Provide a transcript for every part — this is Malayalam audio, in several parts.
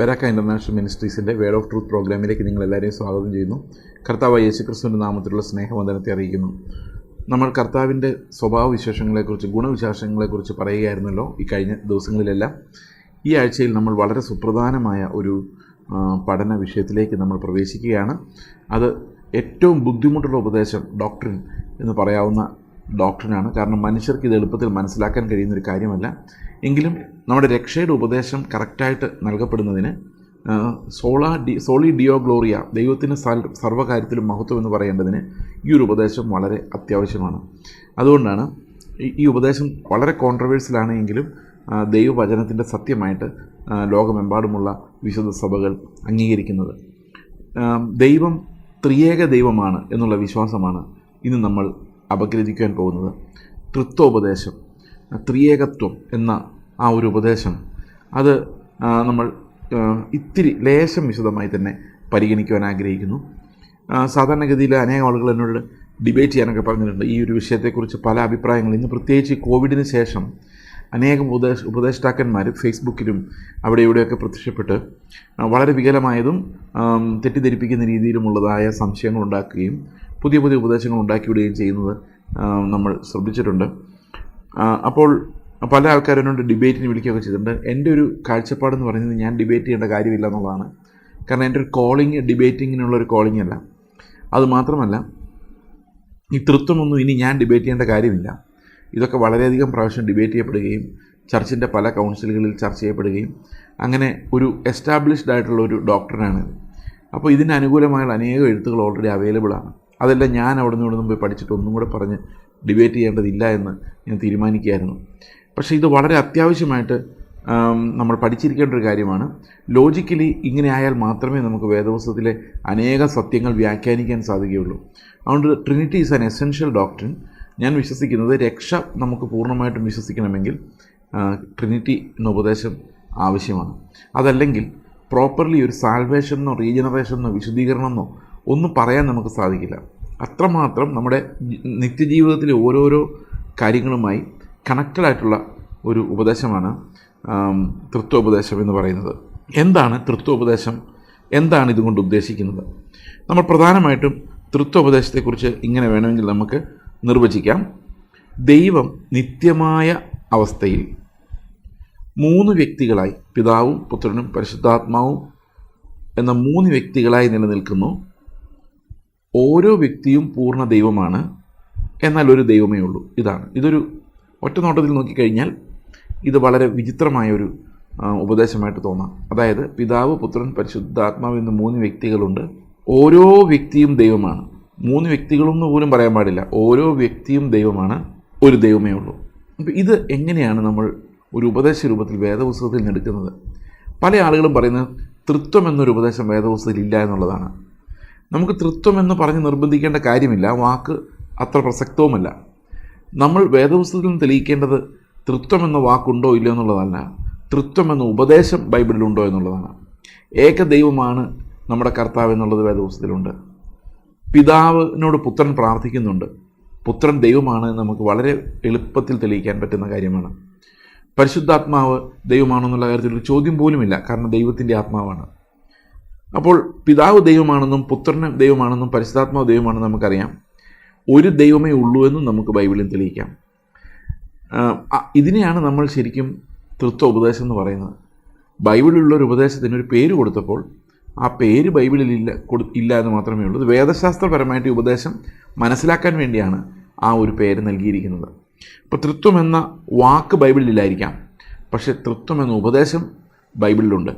ബെരാക്ക ഇൻ്റർനാഷണൽ മിനിസ്ട്രീസിൻ്റെ വേർഡ് ഓഫ് ട്രൂത്ത് പ്രോഗ്രാമിലേക്ക് നിങ്ങളെല്ലാവരെയും സ്വാഗതം ചെയ്യുന്നു. കർത്താവായ യേശുക്രിസ്തുവിൻ്റെ നാമത്തിലുള്ള സ്നേഹവന്ദനത്തെ അറിയിക്കുന്നു. നമ്മൾ കർത്താവിൻ്റെ സ്വഭാവവിശേഷങ്ങളെക്കുറിച്ച്, ഗുണവിശേഷങ്ങളെക്കുറിച്ച് പറയുകയായിരുന്നല്ലോ ഈ കഴിഞ്ഞ ദിവസങ്ങളിലെല്ലാം. ഈ ആഴ്ചയിൽ നമ്മൾ വളരെ സുപ്രധാനമായ ഒരു പഠന വിഷയത്തിലേക്ക് നമ്മൾ പ്രവേശിക്കുകയാണ്. അത് ഏറ്റവും ബുദ്ധിമുട്ടുള്ള ഉപദേശം, ഡോക്ട്രിൻ എന്ന് പറയാവുന്ന ഡോക്ട്രിനാണ്. കാരണം മനുഷ്യർക്ക് ഇത് എളുപ്പത്തിൽ മനസ്സിലാക്കാൻ കഴിയുന്നൊരു കാര്യമല്ല. എങ്കിലും നമ്മുടെ രക്ഷയുടെ ഉപദേശം കറക്റ്റായിട്ട് നൽകപ്പെടുന്നതിന് സോളി ഡിയോ ഗ്ലോറിയ, ദൈവത്തിന് സർവ്വകാര്യത്തിലും മഹത്വം എന്ന് പറയേണ്ടതിന് ഈ ഒരു ഉപദേശം വളരെ അത്യാവശ്യമാണ്. അതുകൊണ്ടാണ് ഈ ഉപദേശം വളരെ കോൺട്രവേഴ്സ്യലാണ് എങ്കിലും ദൈവവചനത്തിൻ്റെ സത്യമായിട്ട് ലോകമെമ്പാടുമുള്ള വിശുദ്ധ സഭകൾ അംഗീകരിക്കുന്നത്. ദൈവം ത്രിയേക ദൈവമാണ് എന്നുള്ള വിശ്വാസമാണ് ഇന്ന് നമ്മൾ അപഗ്രഥിക്കാൻ പോകുന്നത്. തൃത്വോപദേശം, ത്രിയേകത്വം എന്ന ആ ഒരു ഉപദേശം, അത് നമ്മൾ ഇത്തിരി ലേശം വിശദമായി തന്നെ പരിഗണിക്കുവാൻ ആഗ്രഹിക്കുന്നു. സാധാരണഗതിയിൽ അനേകം ആളുകൾ എന്നോട് ഡിബേറ്റ് ചെയ്യാനൊക്കെ പറഞ്ഞിട്ടുണ്ട് ഈ ഒരു വിഷയത്തെക്കുറിച്ച്. പല അഭിപ്രായങ്ങൾ ഇന്ന് പ്രത്യേകിച്ച് കോവിഡിന് ശേഷം അനേകം ഉപദേഷ്ടാക്കന്മാർ ഫേസ്ബുക്കിലും അവിടെ ഇവിടെയൊക്കെ പ്രത്യക്ഷപ്പെട്ട് വളരെ വികലമായതും തെറ്റിദ്ധരിപ്പിക്കുന്ന രീതിയിലുമുള്ളതായ സംശയങ്ങൾ ഉണ്ടാക്കുകയും പുതിയ പുതിയ ഉപദേശങ്ങൾ ഉണ്ടാക്കിവിടുകയും ചെയ്യുന്നത് നമ്മൾ ശ്രദ്ധിച്ചിട്ടുണ്ട്. അപ്പോൾ പല ആൾക്കാരെന്നോട് ഡിബേറ്റിന് വിളിക്കുകയൊക്കെ ചെയ്തിട്ടുണ്ട്. എൻ്റെ ഒരു കാഴ്ചപ്പാടെന്ന് പറയുന്നത് ഞാൻ ഡിബേറ്റ് ചെയ്യേണ്ട കാര്യമില്ല എന്നുള്ളതാണ്. കാരണം എൻ്റെ ഒരു കോളിങ് ഡിബേറ്റിങ്ങിനുള്ളൊരു കോളിംഗ് അല്ല. അതുമാത്രമല്ല, ഈ തൃത്വമൊന്നും ഇനി ഞാൻ ഡിബേറ്റ് ചെയ്യേണ്ട കാര്യമില്ല. ഇതൊക്കെ വളരെയധികം പ്രാവശ്യം ഡിബേറ്റ് ചെയ്യപ്പെടുകയും ചർച്ചിൻ്റെ പല കൗൺസിലുകളിൽ ചർച്ച ചെയ്യപ്പെടുകയും അങ്ങനെ ഒരു എസ്റ്റാബ്ലിഷ്ഡ് ആയിട്ടുള്ള ഒരു ഡോക്ടറിനാണ്. അപ്പോൾ ഇതിന് അനുകൂലമായുള്ള അനേകം എഴുത്തുകൾ ഓൾറെഡി അവൈലബിൾ ആണ്. അതെല്ലാം ഞാൻ അവിടെ നിന്ന് പോയി പഠിച്ചിട്ട് ഒന്നും കൂടെ പറഞ്ഞ് ഡിബേറ്റ് ചെയ്യേണ്ടതില്ല എന്ന് ഞാൻ തീരുമാനിക്കുകയായിരുന്നു. പക്ഷേ ഇത് വളരെ അത്യാവശ്യമായിട്ട് നമ്മൾ പഠിച്ചിരിക്കേണ്ട ഒരു കാര്യമാണ്. ലോജിക്കലി ഇങ്ങനെ ആയാൽ മാത്രമേ നമുക്ക് വേദപുസ്തകത്തിലെ അനേകം സത്യങ്ങൾ വ്യാഖ്യാനിക്കാൻ സാധിക്കുകയുള്ളൂ. അതുകൊണ്ട് Trinity is an essential doctrine. ഞാൻ വിശ്വസിക്കുന്നത് രക്ഷ നമുക്ക് പൂർണ്ണമായിട്ടും വിശ്വസിക്കണമെങ്കിൽ ട്രിനിറ്റി എന്ന ഉപദേശം ആവശ്യമാണ്. അതല്ലെങ്കിൽ പ്രോപ്പർലി ഒരു സാൽവേഷനെന്നോ റീജനറേഷനെന്നോ വിശുദ്ധീകരണമെന്നോ ഒന്നും പറയാൻ നമുക്ക് സാധിക്കില്ല. അത്രമാത്രം നമ്മുടെ നിത്യജീവിതത്തിലെ ഓരോരോ കാര്യങ്ങളുമായി കണക്റ്റഡ് ആയിട്ടുള്ള ഒരു ഉപദേശമാണ് തൃത്വോപദേശം എന്ന് പറയുന്നത്. എന്താണ് തൃത്വോപദേശം? എന്താണ് ഇതുകൊണ്ട് ഉദ്ദേശിക്കുന്നത്? നമ്മൾ പ്രധാനമായിട്ടും തൃത്വോപദേശത്തെക്കുറിച്ച് ഇങ്ങനെ വേണമെങ്കിൽ നമുക്ക് നിർവചിക്കാം. ദൈവം നിത്യമായ അവസ്ഥയിൽ 3 വ്യക്തികളായി, പിതാവും പുത്രനും പരിശുദ്ധാത്മാവും എന്ന 3 വ്യക്തികളായി നിലനിൽക്കുന്നു. ഓരോ വ്യക്തിയും പൂർണ്ണ ദൈവമാണ്, എന്നാൽ ഒരു ദൈവമേ ഉള്ളൂ. ഇതൊരു ഒറ്റ നോട്ടത്തിൽ നോക്കിക്കഴിഞ്ഞാൽ ഇത് വളരെ വിചിത്രമായൊരു ഉപദേശമായിട്ട് തോന്നാം. അതായത് പിതാവ്, പുത്രൻ, പരിശുദ്ധാത്മാവ് എന്ന 3 വ്യക്തികളുണ്ട്. ഓരോ വ്യക്തിയും ദൈവമാണ്. 3 വ്യക്തികളൊന്നും പോലും പറയാൻ പാടില്ല. ഓരോ വ്യക്തിയും ദൈവമാണ്, ഒരു ദൈവമേ ഉള്ളൂ. അപ്പോൾ ഇത് എങ്ങനെയാണ് നമ്മൾ ഒരു ഉപദേശ രൂപത്തിൽ വേദപുസ്തകത്തിൽ നിന്ന് എടുക്കുന്നത്? പല ആളുകളും പറയുന്നത് തൃത്വം എന്നൊരു ഉപദേശം വേദപുസ്തകത്തിൽ ഇല്ല എന്നുള്ളതാണ്. നമുക്ക് തൃത്വം എന്ന് പറഞ്ഞ് നിർബന്ധിക്കേണ്ട കാര്യമില്ല. വാക്ക് അത്ര പ്രസക്തവുമല്ല. നമ്മൾ വേദപുസ്തകത്തിൽ നിന്ന് തെളിയിക്കേണ്ടത് തൃത്വം എന്ന വാക്കുണ്ടോ ഇല്ലയോ എന്നുള്ളതല്ല, തൃത്വം എന്ന ഉപദേശം ബൈബിളിലുണ്ടോ എന്നുള്ളതാണ്. ഏകദൈവമാണ് നമ്മുടെ കർത്താവ് എന്നുള്ളത് വേദപുസ്തകത്തിലുണ്ട്. പിതാവിനോട് പുത്രൻ പ്രാർത്ഥിക്കുന്നുണ്ട്. പുത്രൻ ദൈവമാണ് നമുക്ക് വളരെ എളുപ്പത്തിൽ തെളിയിക്കാൻ പറ്റുന്ന കാര്യമാണ്. പരിശുദ്ധാത്മാവ് ദൈവമാണെന്നുള്ള കാര്യത്തിൽ ഒരു ചോദ്യം പോലുമില്ല, കാരണം ദൈവത്തിൻ്റെ ആത്മാവാണ്. അപ്പോൾ പിതാവ് ദൈവമാണെന്നും പുത്രന് ദൈവമാണെന്നും പരിശുദ്ധാത്മാവ് ദൈവമാണെന്നും നമുക്കറിയാം. ഒരു ദൈവമേ ഉള്ളൂ എന്നും നമുക്ക് ബൈബിളിൽ തെളിയിക്കാം. ഇതിനെയാണ് നമ്മൾ ശരിക്കും തൃത്വ ഉപദേശം എന്ന് പറയുന്നത്. ബൈബിളിലുള്ളൊരു ഉപദേശത്തിന് ഒരു പേര് കൊടുത്തപ്പോൾ ആ പേര് ബൈബിളിൽ ഇല്ല എന്ന് മാത്രമേ ഉള്ളൂ. ഇത് വേദശാസ്ത്രപരമായിട്ട് ഈ ഉപദേശം മനസ്സിലാക്കാൻ വേണ്ടിയാണ് ആ ഒരു പേര് നൽകിയിരിക്കുന്നത്. ഇപ്പോൾ തൃത്വം എന്ന വാക്ക് ബൈബിളിലില്ലായിരിക്കാം, പക്ഷേ തൃത്വം എന്ന ഉപദേശം ബൈബിളിലുണ്ട്.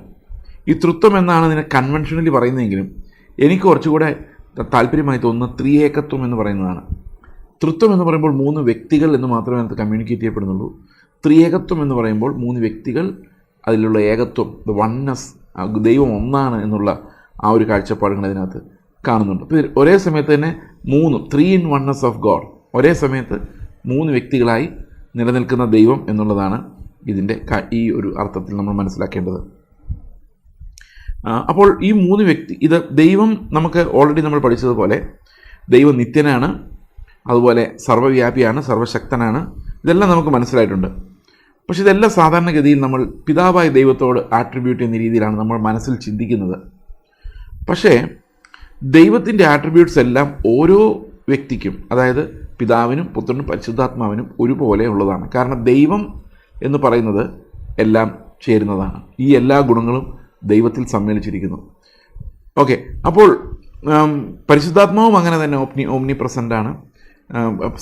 ഈ തൃത്വം എന്നാണ് ഇതിനെ കൺവെൻഷനലി പറയുന്നതെങ്കിലും എനിക്ക് കുറച്ചുകൂടെ താല്പര്യമായി തോന്നുന്ന ത്രിയേകത്വം എന്ന് പറയുന്നതാണ്. തൃത്വം എന്ന് പറയുമ്പോൾ 3 വ്യക്തികൾ എന്ന് മാത്രമേ അത് കമ്മ്യൂണിക്കേറ്റ് ചെയ്യപ്പെടുന്നുള്ളൂ. ത്രിയേകത്വം എന്ന് പറയുമ്പോൾ 3 വ്യക്തികൾ, അതിലുള്ള ഏകത്വം, വൺനെസ്, ദൈവം ഒന്നാണ് എന്നുള്ള ആ ഒരു കാഴ്ചപ്പാടുകൾ അതിനകത്ത് കാണുന്നുണ്ട്. അപ്പോൾ ഒരേ സമയത്ത് തന്നെ 3 in oneness ഓഫ് ഗോഡ്, ഒരേ സമയത്ത് 3 വ്യക്തികളായി നിലനിൽക്കുന്ന ദൈവം എന്നുള്ളതാണ് ഇതിൻ്റെ ഈ ഒരു അർത്ഥത്തിൽ നമ്മൾ മനസ്സിലാക്കേണ്ടത്. അപ്പോൾ ഈ 3 വ്യക്തി, ഇത് ദൈവം നമുക്ക് ഓൾറെഡി നമ്മൾ പഠിച്ചതുപോലെ ദൈവം നിത്യനാണ്, അതുപോലെ സർവ്വവ്യാപിയാണ്, സർവശക്തനാണ്. ഇതെല്ലാം നമുക്ക് മനസ്സിലായിട്ടുണ്ട്. പക്ഷെ ഇതെല്ലാം സാധാരണഗതിയിൽ നമ്മൾ പിതാവായ ദൈവത്തോട് ആട്രിബ്യൂട്ട് ചെയ്യുന്ന രീതിയിലാണ് നമ്മൾ മനസ്സിൽ ചിന്തിക്കുന്നത്. പക്ഷേ ദൈവത്തിൻ്റെ ആട്രിബ്യൂട്ട്സ് എല്ലാം ഓരോ വ്യക്തിക്കും, അതായത് പിതാവിനും പുത്രനും പരിശുദ്ധാത്മാവിനും ഒരുപോലെ ഉള്ളതാണ്. കാരണം ദൈവം എന്ന് പറയുന്നത് എല്ലാം ചേരുന്നതാണ്. ഈ എല്ലാ ഗുണങ്ങളും ദൈവത്തിൽ സമ്മേളിച്ചിരിക്കുന്നു. ഓക്കെ, അപ്പോൾ പരിശുദ്ധാത്മാവും അങ്ങനെ തന്നെ ഓംനി പ്രസൻ്റാണ്,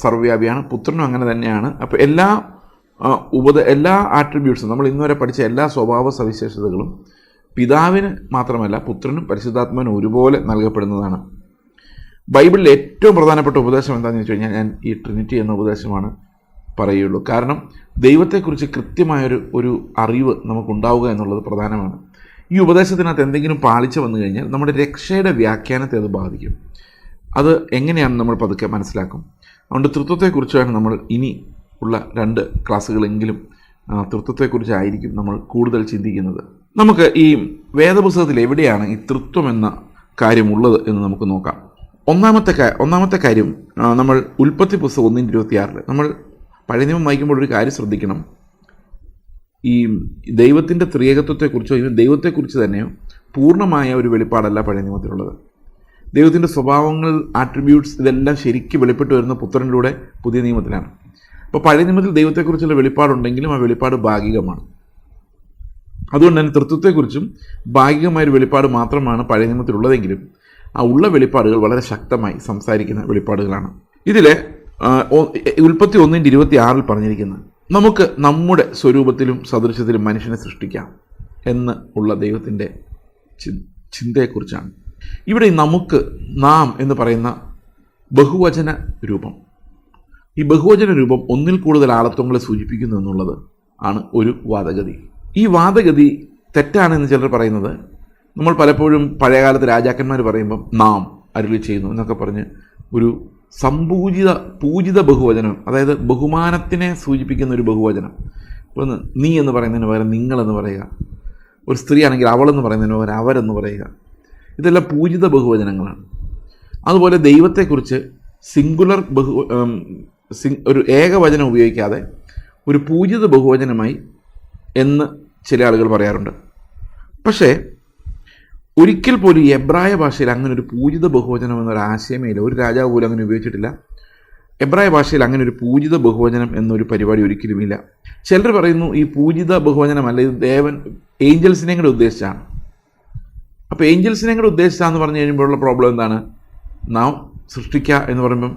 സർവ്വവ്യാപിയാണ്. പുത്രനും അങ്ങനെ തന്നെയാണ്. അപ്പോൾ എല്ലാ ആട്രിബ്യൂട്ട്സും നമ്മൾ ഇന്നുവരെ പഠിച്ച എല്ലാ സ്വഭാവ സവിശേഷതകളും പിതാവിന് മാത്രമല്ല പുത്രനും പരിശുദ്ധാത്മാവിനും ഒരുപോലെ നൽകപ്പെടുന്നതാണ്. ബൈബിളിൽ ഏറ്റവും പ്രധാനപ്പെട്ട ഉപദേശം എന്താണെന്ന് വെച്ച് കഴിഞ്ഞാൽ ഞാൻ ഈ ട്രിനിറ്റി എന്ന ഉപദേശമാണ് പറയുള്ളൂ. കാരണം ദൈവത്തെക്കുറിച്ച് കൃത്യമായൊരു അറിവ് നമുക്കുണ്ടാവുക എന്നുള്ളത് പ്രധാനമാണ്. ഈ ഉപദേശത്തിനകത്ത് എന്തെങ്കിലും പാളിച്ച വന്നു കഴിഞ്ഞാൽ നമ്മുടെ രക്ഷയുടെ വ്യാഖ്യാനത്തെ അത് ബാധിക്കും. അത് എങ്ങനെയാണ് നമ്മൾ പതുക്കെ മനസ്സിലാക്കും. അതുകൊണ്ട് തൃത്വത്തെക്കുറിച്ചാണ് നമ്മൾ ഇനി ഉള്ള 2 ക്ലാസ്സുകളെങ്കിലും തൃത്വത്തെക്കുറിച്ചായിരിക്കും നമ്മൾ കൂടുതൽ ചിന്തിക്കുന്നത്. നമുക്ക് ഈ വേദപുസ്തകത്തിൽ എവിടെയാണ് ഈ തൃത്വം എന്ന കാര്യമുള്ളത് എന്ന് നമുക്ക് നോക്കാം. ഒന്നാമത്തെ കാര്യം നമ്മൾ ഉൽപ്പത്തി പുസ്തകം 1:26 നമ്മൾ പഴയ നിയമം വായിക്കുമ്പോൾ ഒരു കാര്യം ശ്രദ്ധിക്കണം. ഈ ദൈവത്തിൻ്റെ ത്രിയേകത്വത്തെക്കുറിച്ചോ ദൈവത്തെക്കുറിച്ച് തന്നെയോ പൂർണ്ണമായ ഒരു വെളിപ്പാടല്ല പഴയ നിയമത്തിലുള്ളത്. ദൈവത്തിൻ്റെ സ്വഭാവങ്ങൾ, ആട്രിബ്യൂട്ട്സ് ഇതെല്ലാം ശരിക്കും വെളിപ്പെട്ട് വരുന്ന പുത്രനിലൂടെ പുതിയ നിയമത്തിലാണ്. അപ്പോൾ പഴയ നിയമത്തിൽ ദൈവത്തെക്കുറിച്ചുള്ള വെളിപ്പാടുണ്ടെങ്കിലും ആ വെളിപ്പാട് ഭാഗികമാണ്. അതുകൊണ്ട് തന്നെ തൃത്വത്തെക്കുറിച്ചും ഭാഗികമായൊരു വെളിപ്പാട് മാത്രമാണ് പഴയ നിയമത്തിലുള്ളതെങ്കിലും ആ ഉള്ള വെളിപ്പാടുകൾ വളരെ ശക്തമായി സംസാരിക്കുന്ന വെളിപ്പാടുകളാണ്. ഇതിൽ ഉൽപ്പത്തി 1:26 പറഞ്ഞിരിക്കുന്നത് നമുക്ക് നമ്മുടെ സ്വരൂപത്തിലും സദൃശ്യത്തിലും മനുഷ്യനെ സൃഷ്ടിക്കാം എന്ന് ഉള്ള ദൈവത്തിൻ്റെ ചിന്തയെക്കുറിച്ചാണ്. ഇവിടെ നമുക്ക്, നാം എന്ന് പറയുന്ന ബഹുവചന രൂപം, ഈ ബഹുവചന രൂപം ഒന്നിൽ കൂടുതൽ ആളത്വങ്ങളെ സൂചിപ്പിക്കുന്നു എന്നുള്ളത് ആണ് ഒരു വാദഗതി. ഈ വാദഗതി തെറ്റാണെന്ന് ചിലർ പറയുന്നത്, നമ്മൾ പലപ്പോഴും പഴയകാലത്ത് രാജാക്കന്മാർ പറയുമ്പം നാം അരുളി ചെയ്യുന്നു എന്നൊക്കെ പറഞ്ഞ് ഒരു പൂജിത ബഹുവചനം, അതായത് ബഹുമാനത്തിനെ സൂചിപ്പിക്കുന്ന ഒരു ബഹുവചനം. ഇപ്പോൾ നീ എന്ന് പറയുന്നതിന് പകരം നിങ്ങളെന്ന് പറയുക, ഒരു സ്ത്രീ ആണെങ്കിൽ അവളെന്ന് പറയുന്നതിന് പകരം അവരെന്ന് പറയുക, ഇതെല്ലാം പൂജിത ബഹുവചനങ്ങളാണ്. അതുപോലെ ദൈവത്തെക്കുറിച്ച് സിംഗുലർ ഒരു ഏകവചനം ഉപയോഗിക്കാതെ ഒരു പൂജിത ബഹുവചനമായി എന്ന് ചില ആളുകൾ പറയാറുണ്ട്. പക്ഷേ ഒരിക്കൽ പോലും എബ്രായ ഭാഷയിൽ അങ്ങനെ ഒരു പൂജിത ബഹുവചനം എന്നൊരു ആശയമേ ഇല്ല. ഒരു രാജാവ് പോലും അങ്ങനെ ഉപയോഗിച്ചിട്ടില്ല. എബ്രായ ഭാഷയിൽ അങ്ങനെ ഒരു പൂജിത ബഹുവചനം എന്നൊരു പരിപാടി ഒരിക്കലുമില്ല. ചിലർ പറയുന്നു ഈ പൂജിത ബഹുവചനമല്ല, ഇത് ഏഞ്ചൽസിനെയും കൂടെ ഉദ്ദേശിച്ചാണ്. അപ്പോൾ ഏഞ്ചൽസിനെയും കൂടെ ഉദ്ദേശിച്ചാന്ന് പറഞ്ഞു കഴിയുമ്പോഴുള്ള പ്രോബ്ലം എന്താണ്? നാം സൃഷ്ടിക്കുക എന്ന് പറയുമ്പം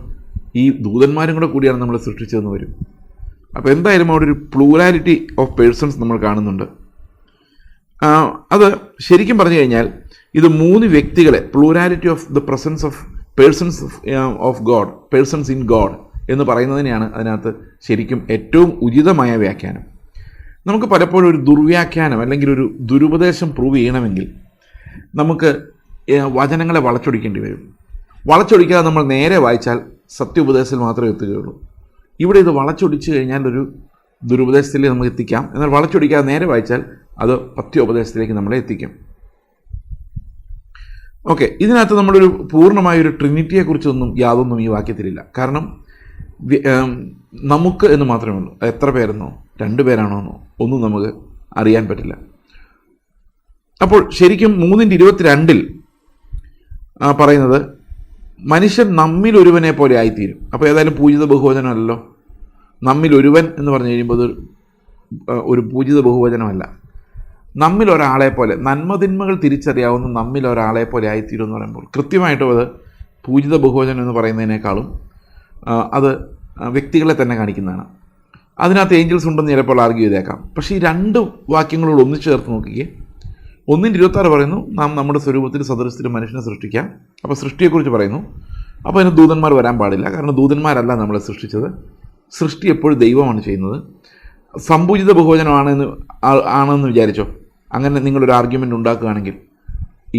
ഈ ദൂതന്മാരും കൂടെ കൂടിയാണ് നമ്മൾ സൃഷ്ടിച്ചതെന്ന് വരും. അപ്പോൾ എന്തായാലും അവിടെ ഒരു പ്ലൂറാലിറ്റി ഓഫ് പേഴ്സൺസ് നമ്മൾ കാണുന്നുണ്ട്. അത് ശരിക്കും പറഞ്ഞു കഴിഞ്ഞാൽ ഇത് 3 വ്യക്തികളെ, plurality of the presence of persons of God, persons in God എന്ന് പറയുന്നതിനെയാണ് അതിനകത്ത് ശരിക്കും ഏറ്റവും ഉചിതമായ വ്യാഖ്യാനം. നമുക്ക് പലപ്പോഴും ഒരു ദുർവ്യാഖ്യാനം അല്ലെങ്കിൽ ഒരു ദുരുപദേശം പ്രൂവ് ചെയ്യണമെങ്കിൽ നമുക്ക് വചനങ്ങളെ വളച്ചൊടിക്കേണ്ടി വരും. വളച്ചൊടിക്കാതെ നമ്മൾ നേരെ വായിച്ചാൽ സത്യോപദേശത്തിൽ മാത്രമേ എത്തുകയുള്ളൂ. ഇവിടെ ഇത് വളച്ചൊടിച്ച് കഴിഞ്ഞാൽ ഒരു ദുരുപദേശത്തിലേക്ക് നമുക്ക് എത്തിക്കാം. എന്നാൽ വളച്ചൊടിക്കാതെ നേരെ വായിച്ചാൽ അത് പത്യോപദേശത്തിലേക്ക് നമ്മളെ എത്തിക്കും. ഓക്കെ, ഇതിനകത്ത് നമ്മളൊരു പൂർണ്ണമായൊരു ട്രിനിറ്റിയെക്കുറിച്ചൊന്നും യാതൊന്നും ഈ വാക്യത്തിലില്ല. കാരണം നമുക്ക് എന്ന് മാത്രമേ ഉള്ളൂ. എത്ര പേരെന്നോ 2 പേരാണോ എന്നോ ഒന്നും നമുക്ക് അറിയാൻ പറ്റില്ല. അപ്പോൾ ശരിക്കും 3:22 പറയുന്നത് മനുഷ്യൻ നമ്മിൽ ഒരുവനെ പോലെ ആയിത്തീരും. അപ്പോൾ ഏതായാലും പൂജിത ബഹുവചനമല്ലല്ലോ. നമ്മിൽ ഒരുവൻ എന്ന് പറഞ്ഞു കഴിയുമ്പോൾ അത് ഒരു പൂജിത ബഹുവചനമല്ല. നമ്മിൽ ഒരാളെ പോലെ, നന്മതിന്മകൾ തിരിച്ചറിയാവുന്ന നമ്മിൽ ഒരാളെ പോലെ ആയിത്തീരും എന്ന് പറയുമ്പോൾ കൃത്യമായിട്ടും അത് പൂജിത ബഹുവചനം എന്ന് പറയുന്നതിനേക്കാളും അത് വ്യക്തികളെ തന്നെ കാണിക്കുന്നതാണ്. അതിനകത്ത് ഏഞ്ചൽസ് ഉണ്ടെന്ന് ചിലപ്പോൾ ആർഗ്യൂ ചെയ്തേക്കാം. പക്ഷേ ഈ 2 വാക്യങ്ങളോട് ഒന്നിച്ച് ചേർത്ത് നോക്കിക്കേ. 1:26 പറയുന്നു നാം നമ്മുടെ സ്വരൂപത്തിൽ സദൃശ്യത്തിൽ മനുഷ്യനെ സൃഷ്ടിക്കാം. അപ്പോൾ സൃഷ്ടിയെക്കുറിച്ച് പറയുന്നു. അപ്പോൾ അതിന് ദൂതന്മാർ വരാൻ പാടില്ല. കാരണം ദൂതന്മാരല്ല നമ്മളെ സൃഷ്ടിച്ചത്. സൃഷ്ടി എപ്പോഴും ദൈവമാണ് ചെയ്യുന്നത്. സംപൂജിത ബഹുവചനമാണെന്ന് വിചാരിച്ചോ. അങ്ങനെ നിങ്ങളൊരു ആർഗ്യുമെൻ്റ് ഉണ്ടാക്കുകയാണെങ്കിൽ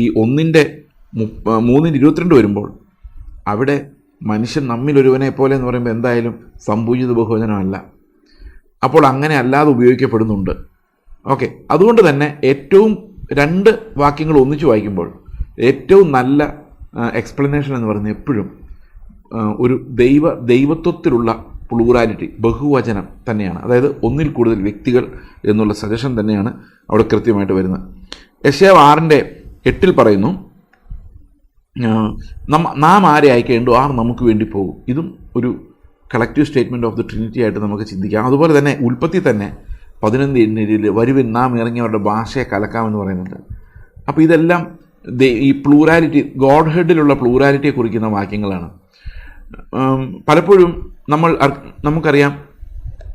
ഈ 3:22 വരുമ്പോൾ അവിടെ മനുഷ്യൻ നമ്മിലൊരുവനെ പോലെ എന്ന് പറയുമ്പോൾ എന്തായാലും സംപൂജിത ബഹുവചനമല്ല. അപ്പോൾ അങ്ങനെ അല്ലാതെ ഉപയോഗിക്കപ്പെടുന്നുണ്ട്. ഓക്കെ, അതുകൊണ്ട് തന്നെ ഏറ്റവും 2 വാക്യങ്ങൾ ഒന്നിച്ച് വായിക്കുമ്പോൾ ഏറ്റവും നല്ല എക്സ്പ്ലനേഷൻ എന്ന് പറയുന്നത് എപ്പോഴും ഒരു ദൈവത്വത്തിലുള്ള പ്ലൂറാലിറ്റി, ബഹുവചനം തന്നെയാണ്. അതായത് ഒന്നിൽ കൂടുതൽ വ്യക്തികൾ എന്നുള്ള സജഷൻ തന്നെയാണ് അവിടെ കൃത്യമായിട്ട് വരുന്നത്. യെശയ്യാവ് 6:8 പറയുന്നു, നാം ആരെ അയക്കേണ്ടു ആർ നമുക്ക് വേണ്ടി പോകും. ഇതും ഒരു collective statement of the Trinity ആയിട്ട് നമുക്ക് ചിന്തിക്കാം. അതുപോലെ തന്നെ ഉൽപ്പത്തി തന്നെ 11:7 വരുവിൻ നാം ഇറങ്ങിയവരുടെ ഭാഷയെ കലക്കാമെന്ന് പറയുന്നുണ്ട്. അപ്പോൾ ഇതെല്ലാം ഈ പ്ലൂറാലിറ്റി, ഗോഡ് ഹെഡിലുള്ള പ്ലൂറാലിറ്റിയെ കുറിക്കുന്ന വാക്യങ്ങളാണ്. പലപ്പോഴും നമുക്കറിയാം,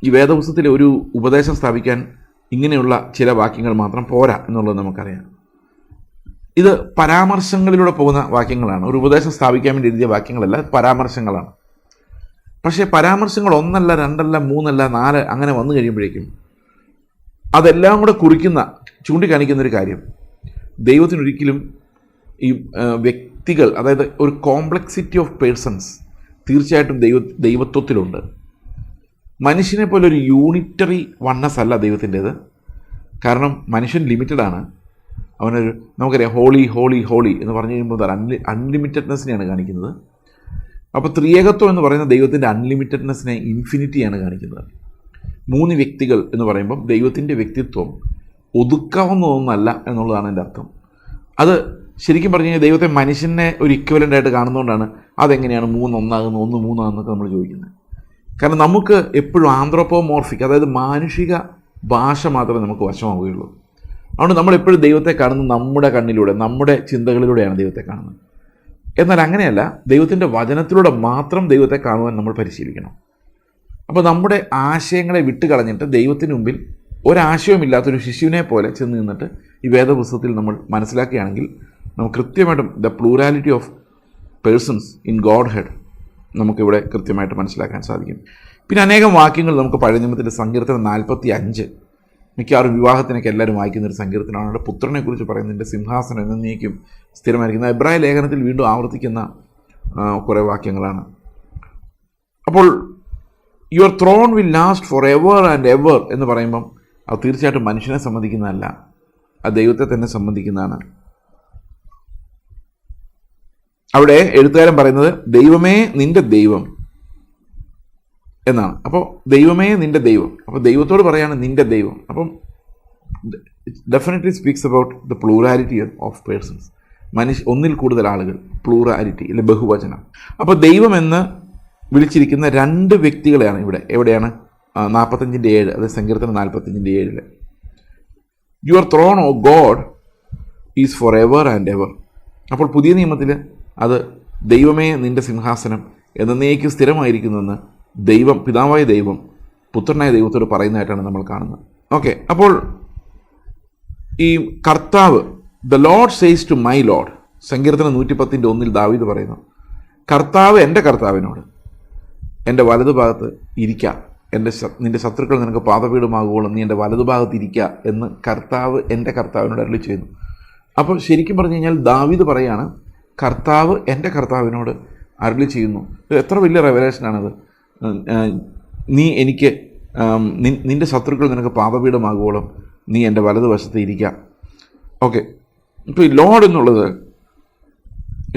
ഈ വേദപുസ്തകത്തിൽ ഒരു ഉപദേശം സ്ഥാപിക്കാൻ ഇങ്ങനെയുള്ള ചില വാക്യങ്ങൾ മാത്രം പോരാ എന്നുള്ളത് നമുക്കറിയാം. ഇത് പരാമർശങ്ങളിലൂടെ പോകുന്ന വാക്യങ്ങളാണ്. ഒരു ഉപദേശം സ്ഥാപിക്കാൻ വേണ്ടി എഴുതിയ വാക്യങ്ങളല്ല, പരാമർശങ്ങളാണ്. പക്ഷേ പരാമർശങ്ങൾ 1 അല്ല 2 അല്ല 3 അല്ല 4 അങ്ങനെ വന്നു കഴിയുമ്പോഴേക്കും അതെല്ലാം കൂടെ ചൂണ്ടിക്കാണിക്കുന്നൊരു കാര്യം, ദൈവത്തിനൊരിക്കലും ഈ വ്യക്തികൾ, അതായത് ഒരു കോംപ്ലക്സിറ്റി ഓഫ് പേഴ്സൺസ് തീർച്ചയായിട്ടും ദൈവത്വത്തിലുണ്ട്. മനുഷ്യനെ പോലെ ഒരു യൂണിറ്ററി വണ്ണസ് അല്ല ദൈവത്തിൻ്റേത്. കാരണം മനുഷ്യൻ ലിമിറ്റഡാണ്. അവനൊരു, നമുക്കറിയാം, ഹോളി ഹോളി ഹോളി എന്ന് പറഞ്ഞു കഴിയുമ്പോൾ അൺലിമിറ്റഡ്നെസ്സിനെയാണ് കാണിക്കുന്നത്. അപ്പോൾ ത്രിയേകത്വം എന്ന് പറയുന്ന ദൈവത്തിൻ്റെ അൺലിമിറ്റഡ്നെസ്സിനെ, ഇൻഫിനിറ്റിയാണ് കാണിക്കുന്നത്. 3 വ്യക്തികൾ എന്ന് പറയുമ്പം ദൈവത്തിൻ്റെ വ്യക്തിത്വം ഒതുക്കാവുന്ന ഒന്നല്ല എന്നുള്ളതാണ് എൻ്റെ അർത്ഥം. അത് ശരിക്കും പറഞ്ഞു കഴിഞ്ഞാൽ ദൈവത്തെ മനുഷ്യനെ ഒരു ഇക്വലൻ്റ് ആയിട്ട് കാണുന്നതുകൊണ്ടാണ് അതെങ്ങനെയാണ് 3 ഒന്നാകുന്നത്, 1 3 ആകുന്നൊക്കെ നമ്മൾ ചോദിക്കുന്നത്. കാരണം നമുക്ക് എപ്പോഴും ആന്ത്രോപോമോർഫിക്, അതായത് മാനുഷിക ഭാഷ മാത്രമേ നമുക്ക് വശമാവുകയുള്ളൂ. അതുകൊണ്ട് നമ്മളെപ്പോഴും ദൈവത്തെ കാണുന്നത് നമ്മുടെ കണ്ണിലൂടെ, നമ്മുടെ ചിന്തകളിലൂടെയാണ് ദൈവത്തെ കാണുന്നത്. എന്നാൽ അങ്ങനെയല്ല, ദൈവത്തിൻ്റെ വചനത്തിലൂടെ മാത്രം ദൈവത്തെ കാണുവാൻ നമ്മൾ പരിശീലിക്കണം. അപ്പോൾ നമ്മുടെ ആശയങ്ങളെ വിട്ടുകളഞ്ഞിട്ട് ദൈവത്തിന് മുമ്പിൽ ഒരാശയവുമില്ലാത്തൊരു ശിശുവിനെ പോലെ ചെന്ന് നിന്നിട്ട് ഈ വേദപുസ്തകത്തിൽ നമ്മൾ മനസ്സിലാക്കുകയാണെങ്കിൽ നമുക്ക് കൃത്യമായിട്ടും the plurality of persons in Godhead നമുക്കിവിടെ കൃത്യമായിട്ട് മനസ്സിലാക്കാൻ സാധിക്കും. പിന്നെ അനേകം വാക്യങ്ങൾ നമുക്ക് പഴയ നിയമത്തിൻ്റെ സങ്കീർത്തനം 45, മിക്കവാറും വിവാഹത്തിനൊക്കെ എല്ലാവരും വായിക്കുന്നൊരു സങ്കീർത്തനമാണ്. അവിടെ പുത്രനെക്കുറിച്ച് പറയുന്നതിൻ്റെ സിംഹാസനം എന്നേക്കും സ്ഥിരമായിരിക്കുന്ന എബ്രായ ലേഖനത്തിൽ വീണ്ടും ആവർത്തിക്കുന്ന കുറേ വാക്യങ്ങളാണ്. അപ്പോൾ your throne will last for ever and ever എന്ന് പറയുമ്പം അത് തീർച്ചയായിട്ടും മനുഷ്യനെ സംബന്ധിക്കുന്നതല്ല, അത് ദൈവത്തെ തന്നെ സംബന്ധിക്കുന്നതാണ്. അവിടെ എഴുത്തുകാരൻ പറയുന്നത് ദൈവമേ നിന്റെ ദൈവം എന്നാണ്. അപ്പോൾ ദൈവമേ നിന്റെ ദൈവം, അപ്പോൾ ദൈവത്തോട് പറയാണ് നിന്റെ ദൈവം. അപ്പം definitely speaks about the plurality of persons, ഒന്നിൽ കൂടുതൽ ആളുകൾ, പ്ലൂറാലിറ്റി അല്ലെ ബഹുവചനം. അപ്പോൾ ദൈവമെന്ന് വിളിച്ചിരിക്കുന്ന 2 വ്യക്തികളെയാണ് എവിടെയാണ് 45:7, അത് സങ്കീർത്തനം 45:7. Your throne O God is for ever and ever. അപ്പോൾ പുതിയ നിയമത്തിൽ അത് ദൈവമേ നിൻ്റെ സിംഹാസനം എന്നേക്കും സ്ഥിരമായിരിക്കുന്നുവെന്ന് ദൈവം, പിതാവായ ദൈവം പുത്രനായ ദൈവത്തോട് പറയുന്നതായിട്ടാണ് നമ്മൾ കാണുന്നത്. ഓക്കെ, അപ്പോൾ ഈ കർത്താവ്, the Lord says to my Lord, സങ്കീർത്തനം 110:1 ദാവീദ് പറയുന്നു, കർത്താവ് എൻ്റെ കർത്താവിനോട് എൻ്റെ വലതുഭാഗത്ത് ഇരിക്കുക, നിൻ്റെ ശത്രുക്കൾ നിനക്ക് പാദപീഠമാകുവോളം നീ എൻ്റെ വലതുഭാഗത്ത് ഇരിക്കുക എന്ന് കർത്താവ് എൻ്റെ കർത്താവിനോട് അരുളി ചെയ്യുന്നു. അപ്പോൾ ശരിക്കും പറഞ്ഞു കഴിഞ്ഞാൽ ദാവീദ് പറയാണ്, കർത്താവ് എൻ്റെ കർത്താവിനോട് അരുളി ചെയ്യുന്നു. എത്ര വലിയ റെവലേഷനാണത്. നീ എനിക്ക്, നിൻ്റെ ശത്രുക്കൾ നിനക്ക് പാദപീഠമാകുവോളം നീ എൻ്റെ വലതുവശത്ത് ഇരിക്കുക. ഓക്കെ, ഇപ്പോൾ ഈ ലോഡ് എന്നുള്ളത്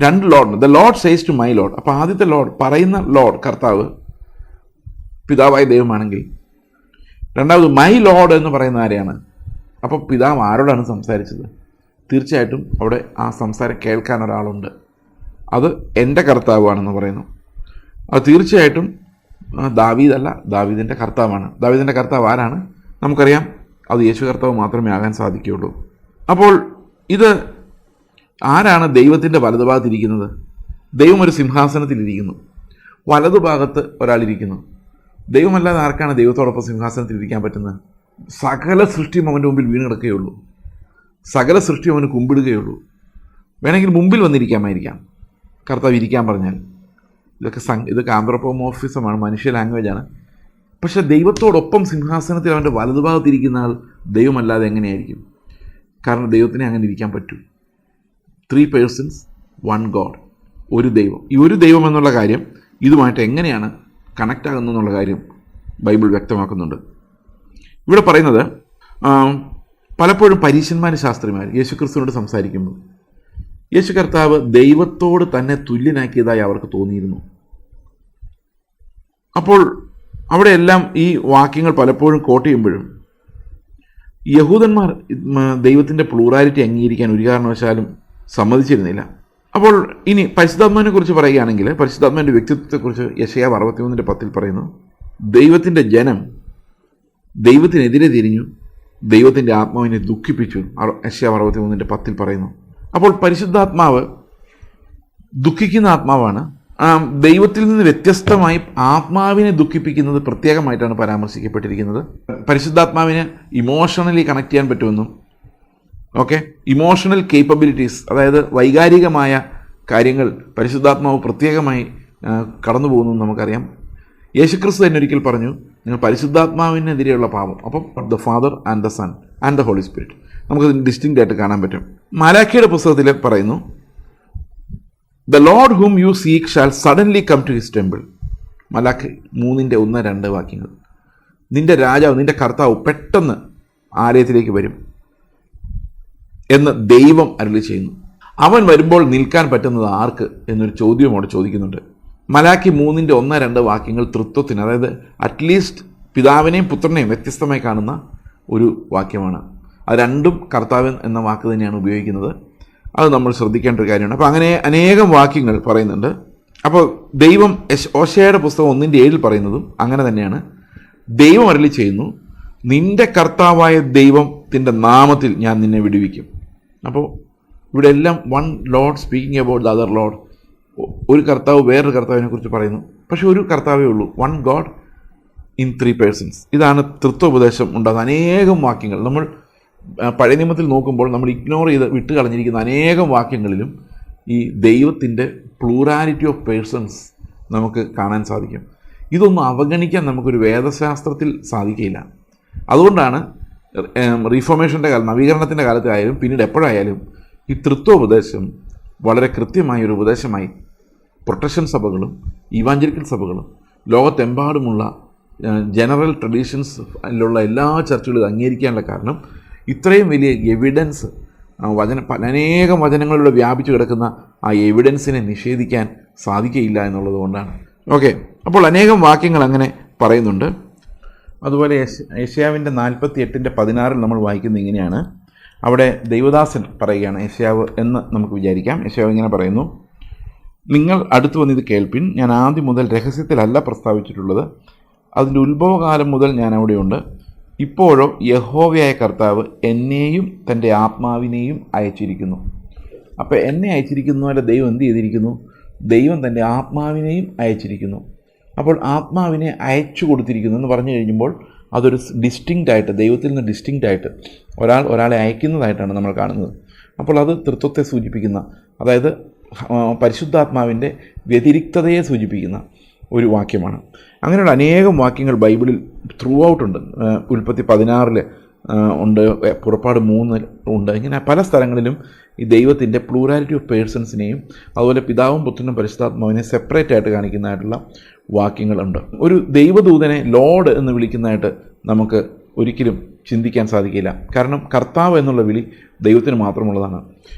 2 Lord. The Lord says to my Lord. അപ്പോൾ ആദ്യത്തെ ലോഡ്, പറയുന്ന ലോഡ് കർത്താവ് പിതാവായ ദൈവമാണെങ്കിൽ, രണ്ടാമത് മൈ ലോഡ് എന്ന് പറയുന്ന ആരെയാണ്? അപ്പോൾ പിതാവ് ആരോടാണ് സംസാരിച്ചത്? തീർച്ചയായിട്ടും അവിടെ ആ സംസാരം കേൾക്കാൻ ഒരാളുണ്ട്, അത് എൻ്റെ കർത്താവാണെന്ന് പറയുന്നു. അത് തീർച്ചയായിട്ടും ദാവീദല്ല, ദാവീദിൻ്റെ കർത്താവാണ്. ദാവീദിൻ്റെ കർത്താവ് ആരാണ്? നമുക്കറിയാം, അത് യേശു കർത്താവ് മാത്രമേ ആകാൻ സാധിക്കുകയുള്ളൂ. അപ്പോൾ ഇത് ആരാണ് ദൈവത്തിൻ്റെ വലതുഭാഗത്തിരിക്കുന്നത്? ദൈവം ഒരു സിംഹാസനത്തിലിരിക്കുന്നു, വലതുഭാഗത്ത് ഒരാളിരിക്കുന്നു. ദൈവമല്ലാതെ ആർക്കാണ് ദൈവത്തോടൊപ്പം സിംഹാസനത്തിൽ ഇരിക്കാൻ പറ്റുന്നത്? സകല സൃഷ്ടിയും അവൻ്റെ മുമ്പിൽ വീണ് കിടക്കുകയുള്ളൂ, സകല സൃഷ്ടിയും അവന് കുമ്പിടുകയുള്ളൂ. വേണമെങ്കിൽ മുമ്പിൽ വന്നിരിക്കാമായിരിക്കാം കർത്താവ് ഇരിക്കാൻ പറഞ്ഞാൽ. ഇതൊക്കെ ആന്ത്രോപോമോർഫിസമാണ്, മനുഷ്യ ലാംഗ്വേജാണ്. പക്ഷേ ദൈവത്തോടൊപ്പം സിംഹാസനത്തിൽ അവൻ്റെ വലതുഭാഗത്തിരിക്കുന്ന ആൾ ദൈവമല്ലാതെ എങ്ങനെയായിരിക്കും? കാരണം ദൈവത്തിനെ അങ്ങനെ ഇരിക്കാൻ പറ്റൂ. 3 പേഴ്സൺസ് 1 ഗോഡ്, ഒരു ദൈവം. ഈ ഒരു ദൈവം എന്നുള്ള കാര്യം ഇതുമായിട്ട് എങ്ങനെയാണ് കണക്റ്റ് ആകുന്നു എന്നുള്ള കാര്യം ബൈബിൾ വ്യക്തമാക്കുന്നുണ്ട്. ഇവിടെ പറയുന്നത്, പലപ്പോഴും പരീശന്മാരും ശാസ്ത്രിമാർ യേശുക്രിസ്തുവിനോട് സംസാരിക്കുമ്പോൾ യേശു കർത്താവ് ദൈവത്തോട് തന്നെ തുല്യനാക്കിയതായി അവർക്ക് തോന്നിയിരുന്നു. അപ്പോൾ അവിടെയെല്ലാം ഈ വാക്യങ്ങൾ പലപ്പോഴും കോട്ട് ചെയ്യുമ്പോഴും യഹൂദന്മാർ ദൈവത്തിൻ്റെ പ്ലൂറാലിറ്റി അംഗീകരിക്കാൻ ഒരു കാരണവശാലും സമ്മതിച്ചിരുന്നില്ല. അപ്പോൾ ഇനി പരിശുദ്ധാത്മാവിനെ കുറിച്ച് പറയുകയാണെങ്കിൽ പരിശുദ്ധാത്മാവിൻ്റെ വ്യക്തിത്വത്തെക്കുറിച്ച് യെശയ്യാവ് 61:10 പറയുന്നു, ദൈവത്തിൻ്റെ ജനം ദൈവത്തിനെതിരെ തിരിഞ്ഞു, ദൈവത്തിൻ്റെ ആത്മാവിനെ ദുഃഖിപ്പിച്ചു. യെശയ്യാവ് 63:10 പറയുന്നു. അപ്പോൾ പരിശുദ്ധാത്മാവ് ദുഃഖിക്കുന്ന ആത്മാവാണ്. ദൈവത്തിൽ നിന്ന് വ്യത്യസ്തമായി ആത്മാവിനെ ദുഃഖിപ്പിക്കുന്നത് പ്രത്യേകമായിട്ടാണ് പരാമർശിക്കപ്പെട്ടിരിക്കുന്നത്. പരിശുദ്ധാത്മാവിന് ഇമോഷണലി കണക്ട് ചെയ്യാൻ പറ്റുമെന്നും, ഇമോഷണൽ കേപ്പബിലിറ്റീസ്, അതായത് വൈകാരികമായ കാര്യങ്ങൾ പരിശുദ്ധാത്മാവ് പ്രത്യേകമായി കടന്നു പോകുന്നു നമുക്കറിയാം. യേശുക്രിസ്തു തന്നെ ഒരിക്കൽ പറഞ്ഞു, നിങ്ങൾ പരിശുദ്ധാത്മാവിനെതിരെയുള്ള പാപം. അപ്പം the Father and the Son and the Holy Spirit നമുക്കതിന് ഡിസ്റ്റിങ്ക്റ്റ് ആയിട്ട് കാണാൻ പറ്റും. മലാഖിയുടെ പുസ്തകത്തിൽ പറയുന്നു, the Lord whom you seek shall suddenly come to his temple. മലാഖി 3:1-2 വാക്യങ്ങൾ. നിന്റെ രാജാവ്, നിന്റെ കർത്താവ് പെട്ടെന്ന് ആലയത്തിലേക്ക് വരും എന്ന് ദൈവം അരുളി ചെയ്യുന്നു. അവൻ വരുമ്പോൾ നിൽക്കാൻ പറ്റുന്നത് ആർക്ക് എന്നൊരു ചോദ്യം അവിടെ ചോദിക്കുന്നുണ്ട്. മലാഖി 3:1-2 വാക്യങ്ങൾ തൃത്വത്തിന്, അതായത് അറ്റ്ലീസ്റ്റ് പിതാവിനെയും പുത്രനെയും വ്യത്യസ്തമായി കാണുന്ന ഒരു വാക്യമാണ്. അത് രണ്ടും കർത്താവൻ എന്ന വാക്ക് തന്നെയാണ് ഉപയോഗിക്കുന്നത്. അത് നമ്മൾ ശ്രദ്ധിക്കേണ്ട ഒരു കാര്യമാണ്. അപ്പോൾ അങ്ങനെ അനേകം വാക്യങ്ങൾ പറയുന്നുണ്ട്. അപ്പോൾ ദൈവം ഓശയുടെ പുസ്തകം 1:7 പറയുന്നതും അങ്ങനെ തന്നെയാണ്. ദൈവം അരുളി ചെയ്യുന്നു, നിന്റെ കർത്താവായ ദൈവത്തിൻ്റെ നാമത്തിൽ ഞാൻ നിന്നെ വിടുവിക്കും. അപ്പോൾ ഇവിടെ എല്ലാം one load speaking about the other load. ഒരു കർത്താവ് വേറൊരു കർത്താവിനെ കുറിച്ച് പറയുന്നു. പക്ഷെ ഒരു കർത്താവേ ഉള്ളൂ, വൺ ഗോഡ് ഇൻ 3 പേഴ്സൺസ്. ഇതാണ് തൃത്വോപദേശം ഉണ്ടാകുന്ന അനേകം വാക്യങ്ങൾ. നമ്മൾ പഴയ നിയമത്തിൽ നോക്കുമ്പോൾ നമ്മൾ ഇഗ്നോർ ചെയ്ത് വിട്ട് കളഞ്ഞിരിക്കുന്ന അനേകം വാക്യങ്ങളിലും ഈ ദൈവത്തിൻ്റെ പ്ലൂറാലിറ്റി ഓഫ് പേഴ്സൺസ് നമുക്ക് കാണാൻ സാധിക്കും. ഇതൊന്നും അവഗണിക്കാൻ നമുക്കൊരു വേദശാസ്ത്രത്തിൽ സാധിക്കില്ല. അതുകൊണ്ടാണ് റീഫോർമേഷൻ്റെ കാലം, നവീകരണത്തിൻ്റെ കാലത്തായാലും പിന്നീട് എപ്പോഴായാലും ഈ തൃത്വോപദേശം വളരെ കൃത്യമായൊരു ഉപദേശമായി പ്രൊട്ടക്ഷൻ സഭകളും ഇവാഞ്ചലിക്കൽ സഭകളും ലോകത്തെമ്പാടുമുള്ള ജനറൽ ട്രഡീഷൻസിലുള്ള എല്ലാ ചർച്ചുകളും അംഗീകരിക്കാനുള്ള കാരണം ഇത്രയും വലിയ എവിഡൻസ് അനേകം വചനങ്ങളിലൂടെ വ്യാപിച്ചു കിടക്കുന്ന ആ എവിഡൻസിനെ നിഷേധിക്കാൻ സാധിക്കുകയില്ല എന്നുള്ളത് കൊണ്ടാണ്. അപ്പോൾ അനേകം വാക്യങ്ങൾ അങ്ങനെ പറയുന്നുണ്ട്. അതുപോലെ യെശയ്യാവിൻ്റെ 48:16 നമ്മൾ വായിക്കുന്നത് ഇങ്ങനെയാണ്. അവിടെ ദൈവദാസൻ പറയുകയാണ്, യെശയ്യാവ് എന്ന് നമുക്ക് വിചാരിക്കാം. യെശയ്യാവ് ഇങ്ങനെ പറയുന്നു, നിങ്ങൾ അടുത്തു വന്നിത് കേൾപ്പിൻ, ഞാൻ ആദ്യം മുതൽ രഹസ്യത്തിലല്ല പ്രസ്താവിച്ചിട്ടുള്ളത്, അതിൻ്റെ ഉത്ഭവകാലം മുതൽ ഞാൻ അവിടെയുണ്ട്. ഇപ്പോഴോ യഹോവയായ കർത്താവ് എന്നെയും തൻ്റെ ആത്മാവിനെയും അയച്ചിരിക്കുന്നു. അപ്പോൾ എന്നെ അയച്ചിരിക്കുന്നു അല്ല, ദൈവം എന്ത് ചെയ്തിരിക്കുന്നു? ദൈവം തൻ്റെ ആത്മാവിനെയും അയച്ചിരിക്കുന്നു. അപ്പോൾ ആത്മാവിനെ അയച്ചു കൊടുത്തിരിക്കുന്നു എന്ന് പറഞ്ഞു കഴിയുമ്പോൾ അതൊരു ഡിസ്റ്റിങ്ക്റ്റായിട്ട്, ദൈവത്തിൽ നിന്ന് ഡിസ്റ്റിങ്ക്റ്റായിട്ട് ഒരാളെ അയക്കുന്നതായിട്ടാണ് നമ്മൾ കാണുന്നത്. അപ്പോൾ അത് തൃത്വത്തെ സൂചിപ്പിക്കുന്ന, അതായത് പരിശുദ്ധാത്മാവിൻ്റെ വ്യതിരിക്തതയെ സൂചിപ്പിക്കുന്ന ഒരു വാക്യമാണ്. അങ്ങനെയുള്ള അനേകം വാക്യങ്ങൾ ബൈബിളിൽ ത്രൂ ഔട്ടുണ്ട്. ഉൽപ്പത്തി 16 ഉണ്ട്, പുറപ്പാട് 3 ഉണ്ട്. ഇങ്ങനെ പല സ്ഥലങ്ങളിലും ഈ ദൈവത്തിൻ്റെ പ്ലൂറാലിറ്റി ഓഫ് പേഴ്സൺസിനെയും അതുപോലെ പിതാവും പുത്രനും പരിശുദ്ധാത്മാവിനെ സെപ്പറേറ്റ് ആയിട്ട് കാണിക്കുന്നതായിട്ടുള്ള വാക്യങ്ങളുണ്ട്. ഒരു ദൈവദൂതനെ ലോർഡ് എന്ന് വിളിക്കുന്നതായിട്ട് നമുക്ക് ഒരിക്കലും ചിന്തിക്കാൻ സാധിക്കില്ല. കാരണം കർത്താവ് എന്നുള്ള വിളി ദൈവത്തിന് മാത്രമുള്ളതാണ്.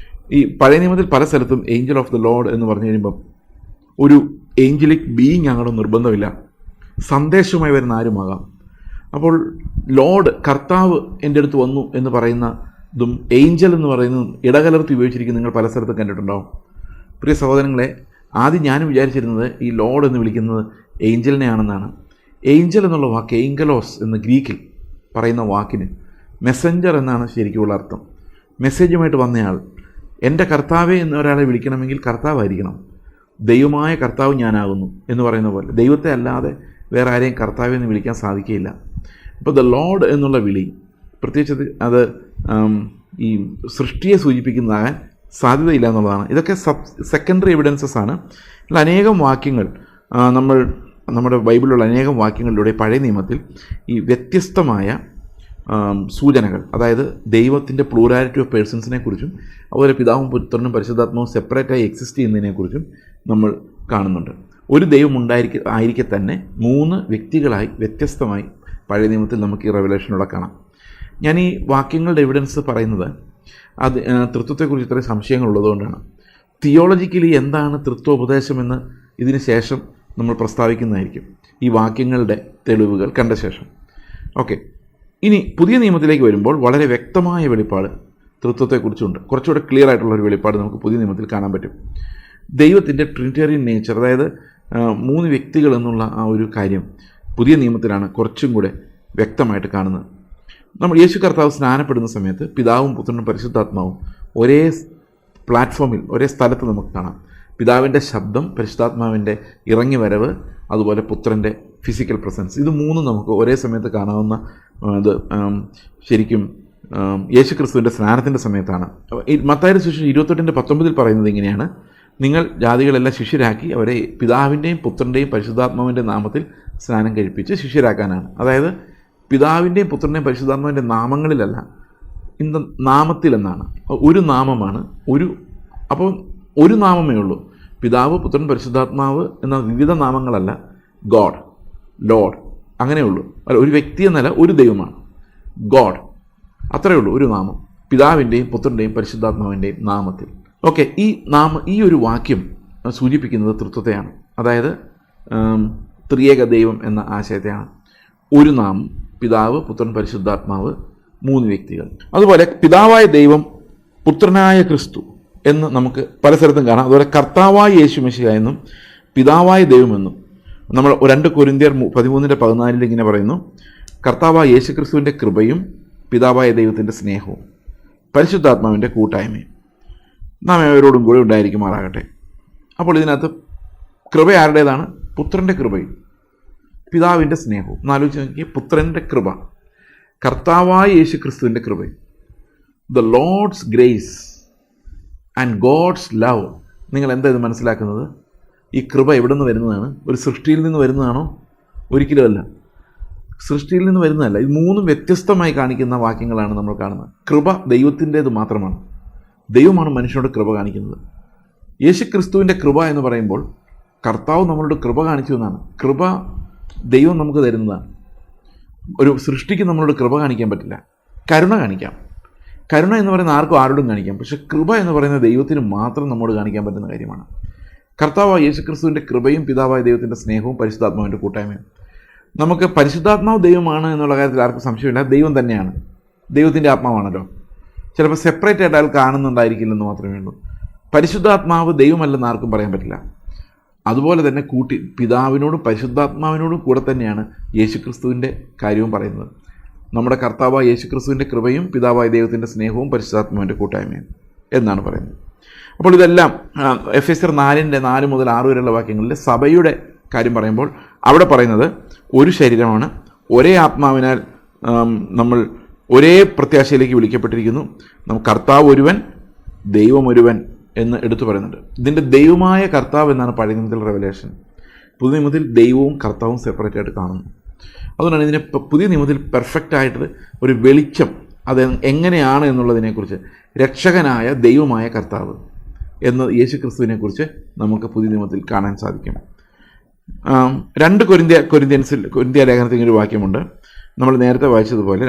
ഈ പഴയ നിയമത്തിൽ പല സ്ഥലത്തും ഏഞ്ചൽ ഓഫ് ദ ലോർഡ് എന്ന് പറഞ്ഞു കഴിയുമ്പം ഒരു ഏഞ്ചലിക് ബീയിങ് അങ്ങോട്ട് നിർബന്ധമില്ല, സന്ദേശവുമായി വരുന്ന ആരുമാകാം. അപ്പോൾ ലോർഡ്, കർത്താവ് എൻ്റെ അടുത്ത് വന്നു എന്ന് പറയുന്നതും ഏഞ്ചൽ എന്ന് പറയുന്നതും ഇടകലർത്തി ഉപയോഗിച്ചിരിക്കുന്ന നിങ്ങൾ പല സ്ഥലത്തും കണ്ടിട്ടുണ്ടാവും. പ്രിയ സഹോദരങ്ങളെ, ആദ്യം ഞാനും വിചാരിച്ചിരുന്നത് ഈ ലോർഡ് എന്ന് വിളിക്കുന്നത് ഏഞ്ചലിനെയാണെന്നാണ്. ഏഞ്ചൽ എന്നുള്ള വാക്ക് എയ്ങ്കലോസ് എന്ന് ഗ്രീക്കിൽ പറയുന്ന വാക്കിന് മെസ്സഞ്ചർ എന്നാണ് ശരിക്കുള്ള അർത്ഥം. മെസ്സേജുമായിട്ട് വന്നയാൾ. എൻ്റെ കർത്താവെ എന്നൊരാളെ വിളിക്കണമെങ്കിൽ കർത്താവായിരിക്കണം. ദൈവമായ കർത്താവ് ഞാനാകുന്നു എന്ന് പറയുന്ന പോലെ ദൈവത്തെ അല്ലാതെ വേറെ ആരെയും കർത്താവെ എന്ന് വിളിക്കാൻ സാധിക്കുകയില്ല. അപ്പോൾ ദ ലോർഡ് എന്നുള്ള വിളി പ്രത്യേകിച്ച് അത് ഈ സൃഷ്ടിയെ സൂചിപ്പിക്കുന്നതാകാൻ സാധ്യതയില്ല എന്നുള്ളതാണ്. ഇതൊക്കെ സെക്കൻഡറി എവിഡൻസസ് ആണ്. ഇതിൽ അനേകം വാക്യങ്ങൾ നമ്മുടെ ബൈബിളിലുള്ള അനേകം വാക്യങ്ങളിലൂടെ പഴയ നിയമത്തിൽ ഈ വ്യത്യസ്തമായ സൂചനകൾ, അതായത് ദൈവത്തിൻ്റെ പ്ലൂറാലിറ്റി ഓഫ് പേഴ്സൺസിനെ കുറിച്ചും അതുപോലെ പിതാവും പുത്രനും പരിശുദ്ധാത്മാവും സെപ്പറേറ്റായി എക്സിസ്റ്റ് ചെയ്യുന്നതിനെക്കുറിച്ചും നമ്മൾ കാണുന്നുണ്ട്. ഒരു ദൈവം ആയിരിക്കെ തന്നെ 3 വ്യക്തികളായി വ്യത്യസ്തമായി പഴയ നിയമത്തിൽ നമുക്ക് ഈ റെവലേഷനിലൂടെ കാണാം. ഞാൻ ഈ വാക്യങ്ങളുടെ എവിഡൻസ് പറയുന്നത് അത് തൃത്വത്തെക്കുറിച്ച് ഇത്രയും സംശയങ്ങളുള്ളതുകൊണ്ടാണ്. തിയോളജിക്കലി എന്താണ് തൃത്വോപദേശമെന്ന് ഇതിന് ശേഷം നമ്മൾ പ്രസ്താവിക്കുന്നതായിരിക്കും ഈ വാക്യങ്ങളുടെ തെളിവുകൾ കണ്ട ശേഷം. ഓക്കെ, ഇനി പുതിയ നിയമത്തിലേക്ക് വരുമ്പോൾ വളരെ വ്യക്തമായ വെളിപ്പാട് തൃത്വത്തെക്കുറിച്ചുണ്ട്. കുറച്ചുകൂടെ ക്ലിയർ ആയിട്ടുള്ളൊരു വെളിപ്പാട് നമുക്ക് പുതിയ നിയമത്തിൽ കാണാൻ പറ്റും. ദൈവത്തിൻ്റെ ട്രിനിറ്റേറിയൻ നേച്ചർ, അതായത് 3 വ്യക്തികൾ എന്നുള്ള ആ ഒരു കാര്യം പുതിയ നിയമത്തിലാണ് കുറച്ചും കൂടെ വ്യക്തമായിട്ട് കാണുന്നത്. നമ്മൾ യേശു കർത്താവ് സ്നാനപ്പെടുന്ന സമയത്ത് പിതാവും പുത്രനും പരിശുദ്ധാത്മാവും ഒരേ പ്ലാറ്റ്ഫോമിൽ, ഒരേ സ്ഥലത്ത് നമുക്ക് കാണാം. പിതാവിൻ്റെ ശബ്ദം, പരിശുദ്ധാത്മാവിൻ്റെ ഇറങ്ങി വരവ്, അതുപോലെ പുത്രൻ്റെ ഫിസിക്കൽ പ്രസൻസ്, ഇത് 3 നമുക്ക് ഒരേ സമയത്ത് കാണാവുന്ന ഇത് ശരിക്കും യേശുക്രിസ്തുവിൻ്റെ സ്നാനത്തിൻ്റെ സമയത്താണ്. മത്തായിയുടെ സുവിശേഷം 28:19 പറയുന്നത് ഇങ്ങനെയാണ്: നിങ്ങൾ ജാതികളെല്ലാം ശിഷ്യരാക്കി അവരെ പിതാവിൻ്റെയും പുത്രൻ്റെയും പരിശുദ്ധാത്മാവിൻ്റെ നാമത്തിൽ സ്നാനം കഴിപ്പിച്ച് ശിഷ്യരാക്കാനാണ്. അതായത് പിതാവിൻ്റെയും പുത്രൻ്റെയും പരിശുദ്ധാത്മാവിൻ്റെ നാമങ്ങളിലല്ല, ഇന്ന് നാമത്തിലെന്നാണ്. ഒരു നാമമാണ്, അപ്പോൾ ഒരു നാമമേ ഉള്ളൂ. പിതാവ്, പുത്രൻ, പരിശുദ്ധാത്മാവ് എന്ന വിവിധ നാമങ്ങളല്ല. God, load, അങ്ങനെയുള്ളൂ. അല്ല, ഒരു വ്യക്തി എന്നല്ല, ഒരു ദൈവമാണ് ഗോഡ്, അത്രയേ ഉള്ളൂ. ഒരു നാമം, പിതാവിൻ്റെയും പുത്രൻ്റെയും പരിശുദ്ധാത്മാവിൻ്റെയും നാമത്തിൽ. ഓക്കെ, ഈ ഒരു വാക്യം സൂചിപ്പിക്കുന്നത് തൃത്വത്തെയാണ്, അതായത് ത്രിയേക ദൈവം എന്ന ആശയത്തെയാണ്. ഒരു നാമം, പിതാവ്, പുത്രൻ, പരിശുദ്ധാത്മാവ്, 3 വ്യക്തികൾ. അതുപോലെ പിതാവായ ദൈവം, പുത്രനായ ക്രിസ്തു എന്ന് നമുക്ക് പല സ്ഥലത്തും കാണാം. അതുപോലെ കർത്താവായ യേശു മിശിഹ എന്നും പിതാവായ ദൈവമെന്നും നമ്മൾ 2 കൊരിന്ത്യർ 13:14 ഇങ്ങനെ പറയുന്നു: കർത്താവായ യേശു ക്രിസ്തുവിൻ്റെ കൃപയും പിതാവായ ദൈവത്തിൻ്റെ സ്നേഹവും പരിശുദ്ധാത്മാവിൻ്റെ കൂട്ടായ്മയും നാം ഏവരോടും കൂടെ ഉണ്ടായിരിക്കുമാറാകട്ടെ. അപ്പോൾ ഇതിനകത്ത് കൃപ ആരുടേതാണ്? പുത്രൻ്റെ കൃപയും പിതാവിൻ്റെ സ്നേഹവും. എന്നാലോചിച്ച് നോക്കിയാൽ, പുത്രൻ്റെ കൃപ, കർത്താവായ യേശു ക്രിസ്തുവിൻ്റെ കൃപയും, the Lord's grace and God's love. നിങ്ങൾ എന്താ ഇത് മനസ്സിലാക്കുന്നത്? ഈ കൃപ എവിടെ നിന്ന് വരുന്നതാണ്? ഒരു സൃഷ്ടിയിൽ നിന്ന് വരുന്നതാണോ? ഒരിക്കലുമല്ല, സൃഷ്ടിയിൽ നിന്ന് വരുന്നതല്ല. ഇത് 3 വ്യത്യസ്തമായി കാണിക്കുന്ന വാക്യങ്ങളാണ് നമ്മൾ കാണുന്നത്. കൃപ ദൈവത്തിൻ്റേത് മാത്രമാണ്. ദൈവമാണ് മനുഷ്യനോട് കൃപ കാണിക്കുന്നത്. യേശു ക്രിസ്തുവിൻ്റെ കൃപ എന്ന് പറയുമ്പോൾ കർത്താവ് നമ്മളോട് കൃപ കാണിച്ചു എന്നാണ്. കൃപ ദൈവം നമുക്ക് തരുന്നതാണ്. ഒരു സൃഷ്ടിക്ക് നമ്മളോട് കൃപ കാണിക്കാൻ പറ്റില്ല, കരുണ കാണിക്കാം. കരുണ എന്ന് പറയുന്ന ആരോടും കാണിക്കാം. പക്ഷേ കൃപ എന്ന് പറയുന്നത് ദൈവത്തിന് മാത്രം നമ്മോട് കാണിക്കാൻ പറ്റുന്ന കാര്യമാണ്. കർത്താവായ യേശുക്രിസ്തുവിൻ്റെ കൃപയും പിതാവായ ദൈവത്തിൻ്റെ സ്നേഹവും പരിശുദ്ധാത്മാവിൻ്റെ കൂട്ടായ്മയും. നമുക്ക് പരിശുദ്ധാത്മാവ് ദൈവമാണ് എന്നുള്ള കാര്യത്തിൽ ആർക്കും സംശയമില്ല. ദൈവം തന്നെയാണ്, ദൈവത്തിൻ്റെ ആത്മാവാണല്ലോ. ചിലപ്പോൾ സെപ്പറേറ്റ് ആയിട്ട് അയാൾ കാണുന്നുണ്ടായിരിക്കില്ലെന്ന് മാത്രമേ ഉള്ളൂ. പരിശുദ്ധാത്മാവ് ദൈവമല്ലെന്ന് ആർക്കും പറയാൻ പറ്റില്ല. അതുപോലെ തന്നെ പിതാവിനോടും പരിശുദ്ധാത്മാവിനോടും കൂടെ തന്നെയാണ് യേശുക്രിസ്തുവിൻ്റെ കാര്യവും പറയുന്നത്. നമ്മുടെ കർത്താവായ യേശുക്രിസ്തുവിൻ്റെ കൃപയും പിതാവായ ദൈവത്തിൻ്റെ സ്നേഹവും പരിശുദ്ധാത്മാവിൻ്റെ കൂട്ടായ്മയും എന്നാണ് പറയുന്നത്. അപ്പോൾ ഇതെല്ലാം എഫെസ്യർ 4:4 മുതൽ 6 വരെയുള്ള വാക്യങ്ങളിൽ സഭയുടെ കാര്യം പറയുമ്പോൾ അവിടെ പറയുന്നത് ഒരു ശരീരമാണ്, ഒരേ ആത്മാവിനാൽ നമ്മൾ ഒരേ പ്രത്യാശയിലേക്ക് വിളിക്കപ്പെട്ടിരിക്കുന്നു. നമുക്ക് കർത്താവ് ഒരുവൻ, ദൈവം ഒരുവൻ എന്ന് എടുത്തു പറയുന്നുണ്ട്. ഇതിൻ്റെ ദൈവമായ കർത്താവ് എന്നാണ് പഴയ നിയമത്തിൽ റെവലേഷൻ. പുതിയ നിയമത്തിൽ ദൈവവും കർത്താവും സെപ്പറേറ്റ് ആയിട്ട് കാണുന്നു. അതുകൊണ്ടാണ് ഇതിനെ പുതിയ നിയമത്തിൽ പെർഫെക്റ്റായിട്ട് ഒരു വെളിച്ചം അത് എങ്ങനെയാണ് എന്നുള്ളതിനെക്കുറിച്ച്, രക്ഷകനായ ദൈവമായ കർത്താവ് എന്ന് യേശുക്രിസ്തുവിനെക്കുറിച്ച് നമുക്ക് പുതിയ നിയമത്തിൽ കാണാൻ സാധിക്കും. 2 കൊരിന്ത്യ ലേഖനത്തിൽ ഒരു വാക്യമുണ്ട്. നമ്മൾ നേരത്തെ വായിച്ചതുപോലെ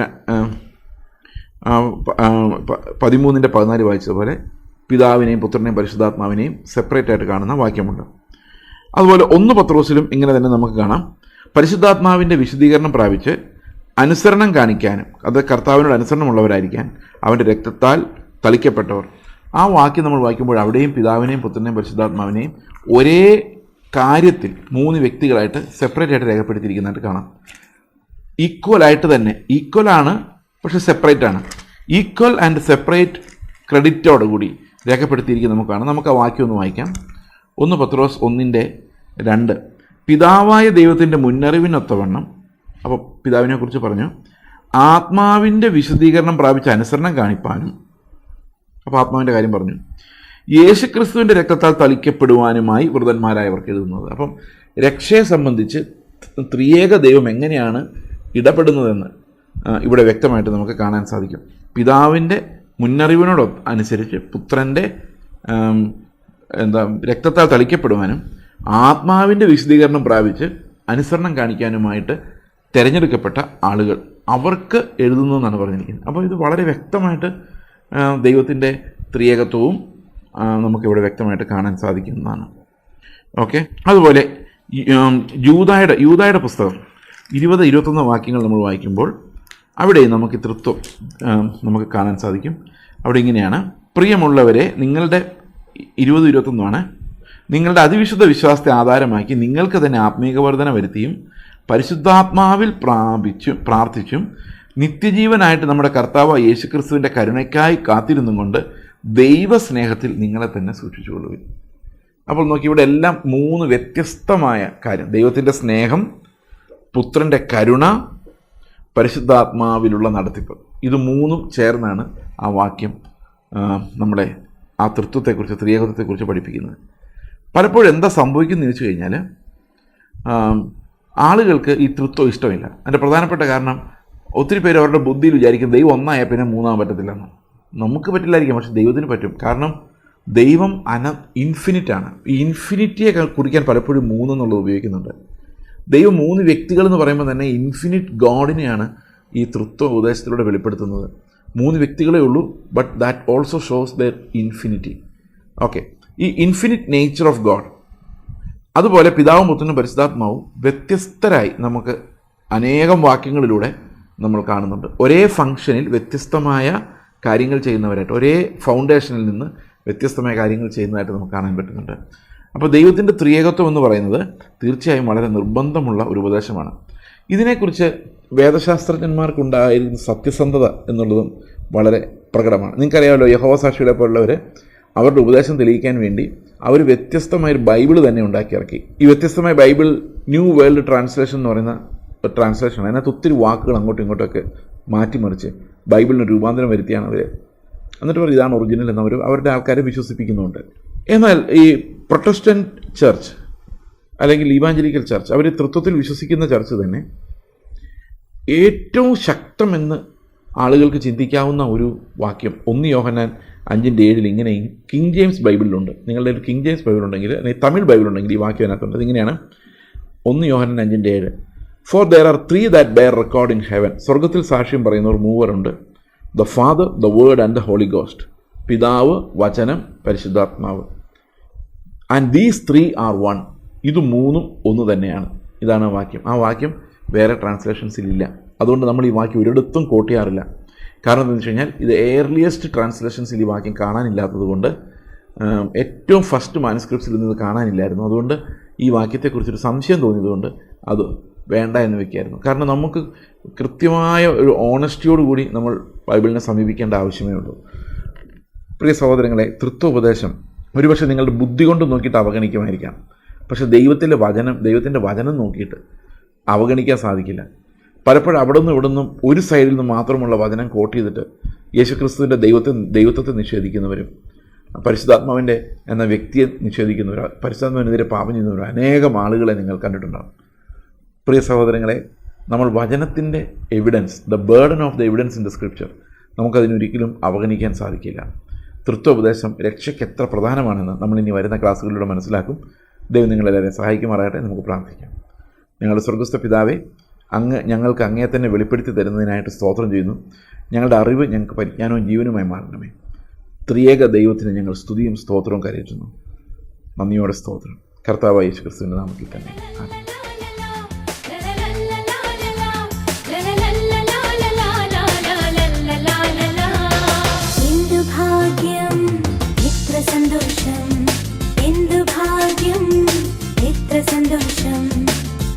13:14 വായിച്ചതുപോലെ പിതാവിനെയും പുത്രനെയും പരിശുദ്ധാത്മാവിനെയും സെപ്പറേറ്റ് ആയിട്ട് കാണുന്ന വാക്യമുണ്ട്. അതുപോലെ 1 പത്രോസിലും ഇങ്ങനെ തന്നെ നമുക്ക് കാണാം. പരിശുദ്ധാത്മാവിൻ്റെ വിശദീകരണം പ്രാപിച്ച് അനുസരണം കാണിക്കാനും, അത് കർത്താവിനോട് അനുസരണമുള്ളവരായിരിക്കാൻ അവൻ്റെ രക്തത്താൽ തളിക്കപ്പെട്ടവർ. ആ വാക്യം നമ്മൾ വായിക്കുമ്പോൾ അവിടെയും പിതാവിനെയും പുത്രനെയും പരിശുദ്ധാത്മാവിനെയും ഒരേ കാര്യത്തിൽ 3 വ്യക്തികളായിട്ട് സെപ്പറേറ്റ് ആയിട്ട് രേഖപ്പെടുത്തിയിരിക്കുന്നതായിട്ട് കാണാം. ഈക്വലായിട്ട് തന്നെ, ഈക്വലാണ് പക്ഷെ സെപ്പറേറ്റ് ആണ്. ഈക്വൽ ആൻഡ് സെപ്പറേറ്റ് ക്രെഡിറ്റോടുകൂടി രേഖപ്പെടുത്തിയിരിക്കുന്നത് നമുക്ക് കാണാം. നമുക്ക് ആ വാക്യം ഒന്ന് വായിക്കാം. 1 പത്രോസ് 1:2. പിതാവായ ദൈവത്തിൻ്റെ മുന്നറിവിനൊത്തവണ്ണം, അപ്പോൾ പിതാവിനെക്കുറിച്ച് പറഞ്ഞു, ആത്മാവിൻ്റെ വിശദീകരണം പ്രാപിച്ച അനുസരണം കാണിപ്പാനും, അപ്പോൾ ആത്മാവിൻ്റെ കാര്യം പറഞ്ഞു, യേശുക്രിസ്തുവിൻ്റെ രക്തത്താൽ തളിക്കപ്പെടുവാനുമായി വൃതന്മാരായവർക്ക് എഴുതുന്നത്. അപ്പം രക്ഷയെ സംബന്ധിച്ച് ത്രിയേക ദൈവം എങ്ങനെയാണ് ഇടപെടുന്നതെന്ന് ഇവിടെ വ്യക്തമായിട്ട് നമുക്ക് കാണാൻ സാധിക്കും. പിതാവിൻ്റെ മുന്നറിവിനോട് അനുസരിച്ച് പുത്രൻ്റെ രക്തത്താൽ തളിക്കപ്പെടുവാനും ആത്മാവിൻ്റെ വിശദീകരണം പ്രാപിച്ച് അനുസരണം കാണിക്കാനുമായിട്ട് തിരഞ്ഞെടുക്കപ്പെട്ട ആളുകൾ, അവർക്ക് എഴുതുന്നു എന്നാണ് പറഞ്ഞിരിക്കുന്നത്. അപ്പോൾ ഇത് വളരെ വ്യക്തമായിട്ട് ദൈവത്തിൻ്റെ ത്രിയേകത്വവും നമുക്കിവിടെ വ്യക്തമായിട്ട് കാണാൻ സാധിക്കുന്നതാണ്. ഓക്കെ, അതുപോലെ യൂദായുടെ പുസ്തകം 20-21 വാക്യങ്ങൾ നമ്മൾ വായിക്കുമ്പോൾ അവിടെ നമുക്ക് തൃത്വം നമുക്ക് കാണാൻ സാധിക്കും. അവിടെ ഇങ്ങനെയാണ്: പ്രിയമുള്ളവരെ, നിങ്ങളുടെ 20-21 നിങ്ങളുടെ അതിവിശുദ്ധ വിശ്വാസത്തെ ആധാരമാക്കി നിങ്ങൾക്ക് തന്നെ ആത്മീക വർധന വരുത്തിയും പരിശുദ്ധാത്മാവിൽ പ്രാർത്ഥിച്ചും നിത്യജീവനായിട്ട് നമ്മുടെ കർത്താവ് യേശുക്രിസ്തുവിൻ്റെ കരുണയ്ക്കായി കാത്തിരുന്നും കൊണ്ട് ദൈവസ്നേഹത്തിൽ നിങ്ങളെ തന്നെ സൂക്ഷിച്ചുകൊള്ളുവിൻ. അപ്പോൾ നോക്കി, ഇവിടെ എല്ലാം 3 വ്യത്യസ്തമായ കാര്യം: ദൈവത്തിൻ്റെ സ്നേഹം, പുത്രൻ്റെ കരുണ, പരിശുദ്ധാത്മാവിലുള്ള നടത്തിപ്പ്. ഇത് 3 ചേർന്നാണ് ആ വാക്യം നമ്മളെ ആ തൃത്വത്തെക്കുറിച്ച്, ത്രിയേകത്വത്തെക്കുറിച്ച് പഠിപ്പിക്കുന്നത്. പലപ്പോഴും എന്താ സംഭവിക്കുന്നത് വെച്ച് കഴിഞ്ഞാൽ, ആളുകൾക്ക് ഈ തൃത്വം ഇഷ്ടമില്ല. അതിൻ്റെ പ്രധാനപ്പെട്ട കാരണം, ഒത്തിരി പേര് അവരുടെ ബുദ്ധിയിൽ വിചാരിക്കും ദൈവം ഒന്നായാൽ പിന്നെ മൂന്നാൻ പറ്റത്തില്ലെന്ന്. നമുക്ക് പറ്റില്ലായിരിക്കും, പക്ഷെ ദൈവത്തിന് പറ്റും. കാരണം ദൈവം ഇൻഫിനിറ്റാണ്. ഈ ഇൻഫിനിറ്റിയെ കുറിക്കാൻ പലപ്പോഴും 3 എന്നുള്ളത് ഉപയോഗിക്കുന്നുണ്ട്. ദൈവം 3 വ്യക്തികൾ എന്ന് പറയുമ്പോൾ തന്നെ ഇൻഫിനിറ്റ് ഗോഡിനെയാണ് ഈ തൃത്വ ഉപദേശത്തിലൂടെ വെളിപ്പെടുത്തുന്നത്. 3 വ്യക്തികളേ ഉള്ളൂ, but that also shows there infinity. Okay, ഈ ഇൻഫിനിറ്റ് നേച്ചർ ഓഫ് ഗോഡ്. അതുപോലെ പിതാവും പുത്രനും പരിശുദ്ധാത്മാവും വ്യത്യസ്തരായി നമുക്ക് അനേകം വാക്യങ്ങളിലൂടെ നമ്മൾ കാണുന്നുണ്ട്. ഒരേ ഫംഗ്ഷനിൽ വ്യത്യസ്തമായ കാര്യങ്ങൾ ചെയ്യുന്നവരായിട്ട്, ഒരേ ഫൗണ്ടേഷനിൽ നിന്ന് വ്യത്യസ്തമായ കാര്യങ്ങൾ ചെയ്യുന്നതായിട്ട് നമുക്ക് കാണാൻ പറ്റുന്നുണ്ട്. അപ്പോൾ ദൈവത്തിൻ്റെ ത്രിയേകത്വം എന്ന് പറയുന്നത് തീർച്ചയായും വളരെ നിർബന്ധമുള്ള ഒരു ഉപദേശമാണ്. ഇതിനെക്കുറിച്ച് വേദശാസ്ത്രജ്ഞന്മാർക്കുണ്ടായിരുന്ന സത്യസന്ധത എന്നുള്ളതും വളരെ പ്രകടമാണ്. നിങ്ങൾക്കറിയാമല്ലോ, യഹോവ സാക്ഷികളെ പോലുള്ളവർ അവരുടെ ഉപദേശം തെളിയിക്കാൻ വേണ്ടി അവർ വ്യത്യസ്തമായൊരു ബൈബിൾ തന്നെ ഉണ്ടാക്കിയിറക്കി. ഈ വ്യത്യസ്തമായ ബൈബിൾ ന്യൂ വേൾഡ് ട്രാൻസ്ലേഷൻ എന്ന് പറയുന്ന ട്രാൻസ്ലേഷൻ. അതിനകത്ത് ഒത്തിരി വാക്കുകൾ അങ്ങോട്ടും ഇങ്ങോട്ടൊക്കെ മാറ്റിമറിച്ച് ബൈബിളിന് രൂപാന്തരം വരുത്തിയാണ് അവർ. എന്നിട്ട് അവർ ഇതാണ് ഒറിജിനൽ എന്ന് അവരുടെ ആൾക്കാരെ വിശ്വസിപ്പിക്കുന്നുണ്ട്. എന്നാൽ ഈ പ്രൊട്ടസ്റ്റന്റ് ചർച്ച് അല്ലെങ്കിൽ ഇവാഞ്ചലിക്കൽ ചർച്ച്, അവർ തൃത്വത്തിൽ വിശ്വസിക്കുന്ന ചർച്ച് തന്നെ ഏറ്റവും ശക്തമെന്ന് ആളുകൾക്ക് ചിന്തിക്കാവുന്ന ഒരു വാക്യം 1 യോഹന്നാൻ 5:7 ഇങ്ങനെ കിങ് ജെയിംസ് ബൈബിളിലുണ്ട്. നിങ്ങളുടെ ഒരു കിങ് ജെയിംസ് ബൈബിൾ ഉണ്ടെങ്കിൽ, അല്ലെങ്കിൽ തമിഴ് ബൈബിൾ ഉണ്ടെങ്കിൽ ഈ വാക്യം അതിനകത്തുണ്ട്. ഇതിങ്ങനെയാണ്: 1 യോഹന്നാൻ 5:7 for there are 3 that bear record in heaven. സ്വർഗത്തിൽ സാക്ഷ്യം പറയുന്നവർ 3 ഉണ്ട്: the Father, the Word and the Holy Ghost. പിതാവ്, വചനം, പരിശുദ്ധാത്മാവ്. And these 3 are 1. ഇത് 3 ഒന്ന് തന്നെയാണ്. ഇതാണ് വാക്യം. ആ വാക്യം വേറെ ട്രാൻസ്ലേഷൻസിലില്ല. അതുകൊണ്ട് നമ്മൾ ഈ വാക്യം ഒരിടത്തും കോട്ട് ചെയ്യാറില്ല. കാരണം എന്താണെന്ന് വെച്ച് കഴിഞ്ഞാൽ, ഇത് എയർലിയസ്റ്റ് ട്രാൻസ്ലേഷൻസിൽ ഈ വാക്യം കാണാനില്ലാത്തത് കൊണ്ട്, ഏറ്റവും ഫസ്റ്റ് മാനുസ്ക്രിപ്റ്റ്സിൽ നിന്ന് ഇത് കാണാനില്ലായിരുന്നു. അതുകൊണ്ട് ഈ വാക്യത്തെക്കുറിച്ചൊരു സംശയം തോന്നിയതുകൊണ്ട് അത് വേണ്ട എന്ന് വയ്ക്കായിരുന്നു. കാരണം നമുക്ക് കൃത്യമായ ഒരു ഓണസ്റ്റിയോടുകൂടി നമ്മൾ ബൈബിളിനെ സമീപിക്കേണ്ട ആവശ്യമേ ഉള്ളൂ. പ്രിയ സഹോദരങ്ങളെ, തൃത്വോപദേശം ഒരുപക്ഷെ നിങ്ങളുടെ ബുദ്ധി കൊണ്ട് നോക്കിയിട്ട് അവഗണിക്കുമായിരിക്കാം. പക്ഷേ ദൈവത്തിൻ്റെ വചനം നോക്കിയിട്ട് അവഗണിക്കാൻ സാധിക്കില്ല. പലപ്പോഴും അവിടെ നിന്നും ഇവിടെ നിന്നും ഒരു സൈഡിൽ നിന്ന് മാത്രമുള്ള വചനം കോട്ട് ചെയ്തിട്ട് യേശുക്രിസ്തുവിൻ്റെ ദൈവത്വത്തെ നിഷേധിക്കുന്നവരും, പരിശുദ്ധാത്മാവിൻ്റെ എന്ന വ്യക്തിയെ നിഷേധിക്കുന്നവരും, പരിശുദ്ധാത്മാവിനെതിരെ പാപം ചെയ്യുന്നവരും അനേകം ആളുകളെ നിങ്ങൾ കണ്ടിട്ടുണ്ടാകും. പ്രിയ സഹോദരങ്ങളെ, നമ്മൾ വചനത്തിൻ്റെ evidence, the burden of the evidence in the scripture, നമുക്കതിനൊരിക്കലും അവഗണിക്കാൻ സാധിക്കില്ല. തൃത്വോപദേശം രക്ഷയ്ക്ക് എത്ര പ്രധാനമാണെന്ന് നമ്മൾ ഇനി വരുന്ന ക്ലാസ്സുകളിലൂടെ മനസ്സിലാക്കും. ദൈവം നിങ്ങളെല്ലാവരെയും സഹായിക്കുമാറാകട്ടെ. നമുക്ക് പ്രാർത്ഥിക്കാം. ഞങ്ങളുടെ സ്വർഗ്ഗസ്ഥ പിതാവേ, ഞങ്ങൾക്ക് അങ്ങയെ തന്നെ വെളിപ്പെടുത്തി തരുന്നതിനായിട്ട് സ്തോത്രം ചെയ്യുന്നു. ഞങ്ങളുടെ അറിവ് ഞങ്ങൾക്ക് പരിജ്ഞാനവും ജീവനുമായി മാറണമേ. ത്രിയേക ദൈവത്തിന് ഞങ്ങൾ സ്തുതിയും സ്തോത്രവും കരയറ്റുന്നു. നന്ദിയോടെ സ്തോത്രം. കർത്താവായ യേശുക്രിസ്തുവിൻ്റെ നാമത്തിൽ തന്നെ. സന്തോഷം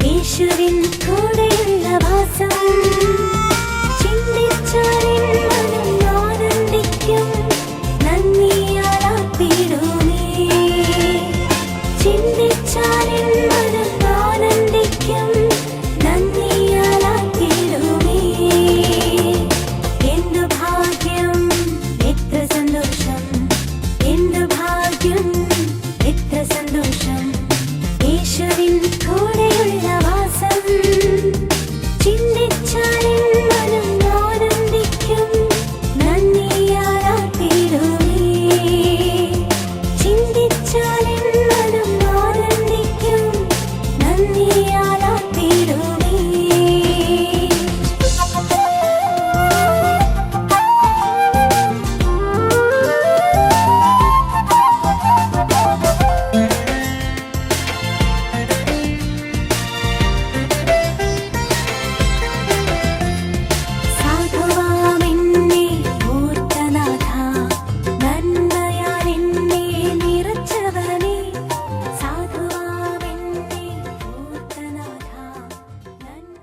യേശുവിൻ കൂടെയുള്ള വാസം ചിന്തിച്ചാലിൻ മനം ആനന്ദിക്കും നന്ദിയാൽ ആർപ്പിടുമേ. ചിന്തിച്ചാലിൻ മനം ആനന്ദിക്കും നന്ദിയാൽ ആർപ്പിടുമേ. എന്തു ഭാഗ്യം, എത്ര സന്തോഷം, എന്തു ഭാഗ്യം, എത്ര സന്തോഷം യേശുവിൻ കൂടെയുള്ള വാസം ചിന്തിച്ചാലിൻ മനം ആനന്ദിക്കും നന്ദിയാൽ ആർപ്പിടുമേ. ചിന്തിച്ചാലിൻ മനം ആനന്ദിക്കും നന്ദിയാൽ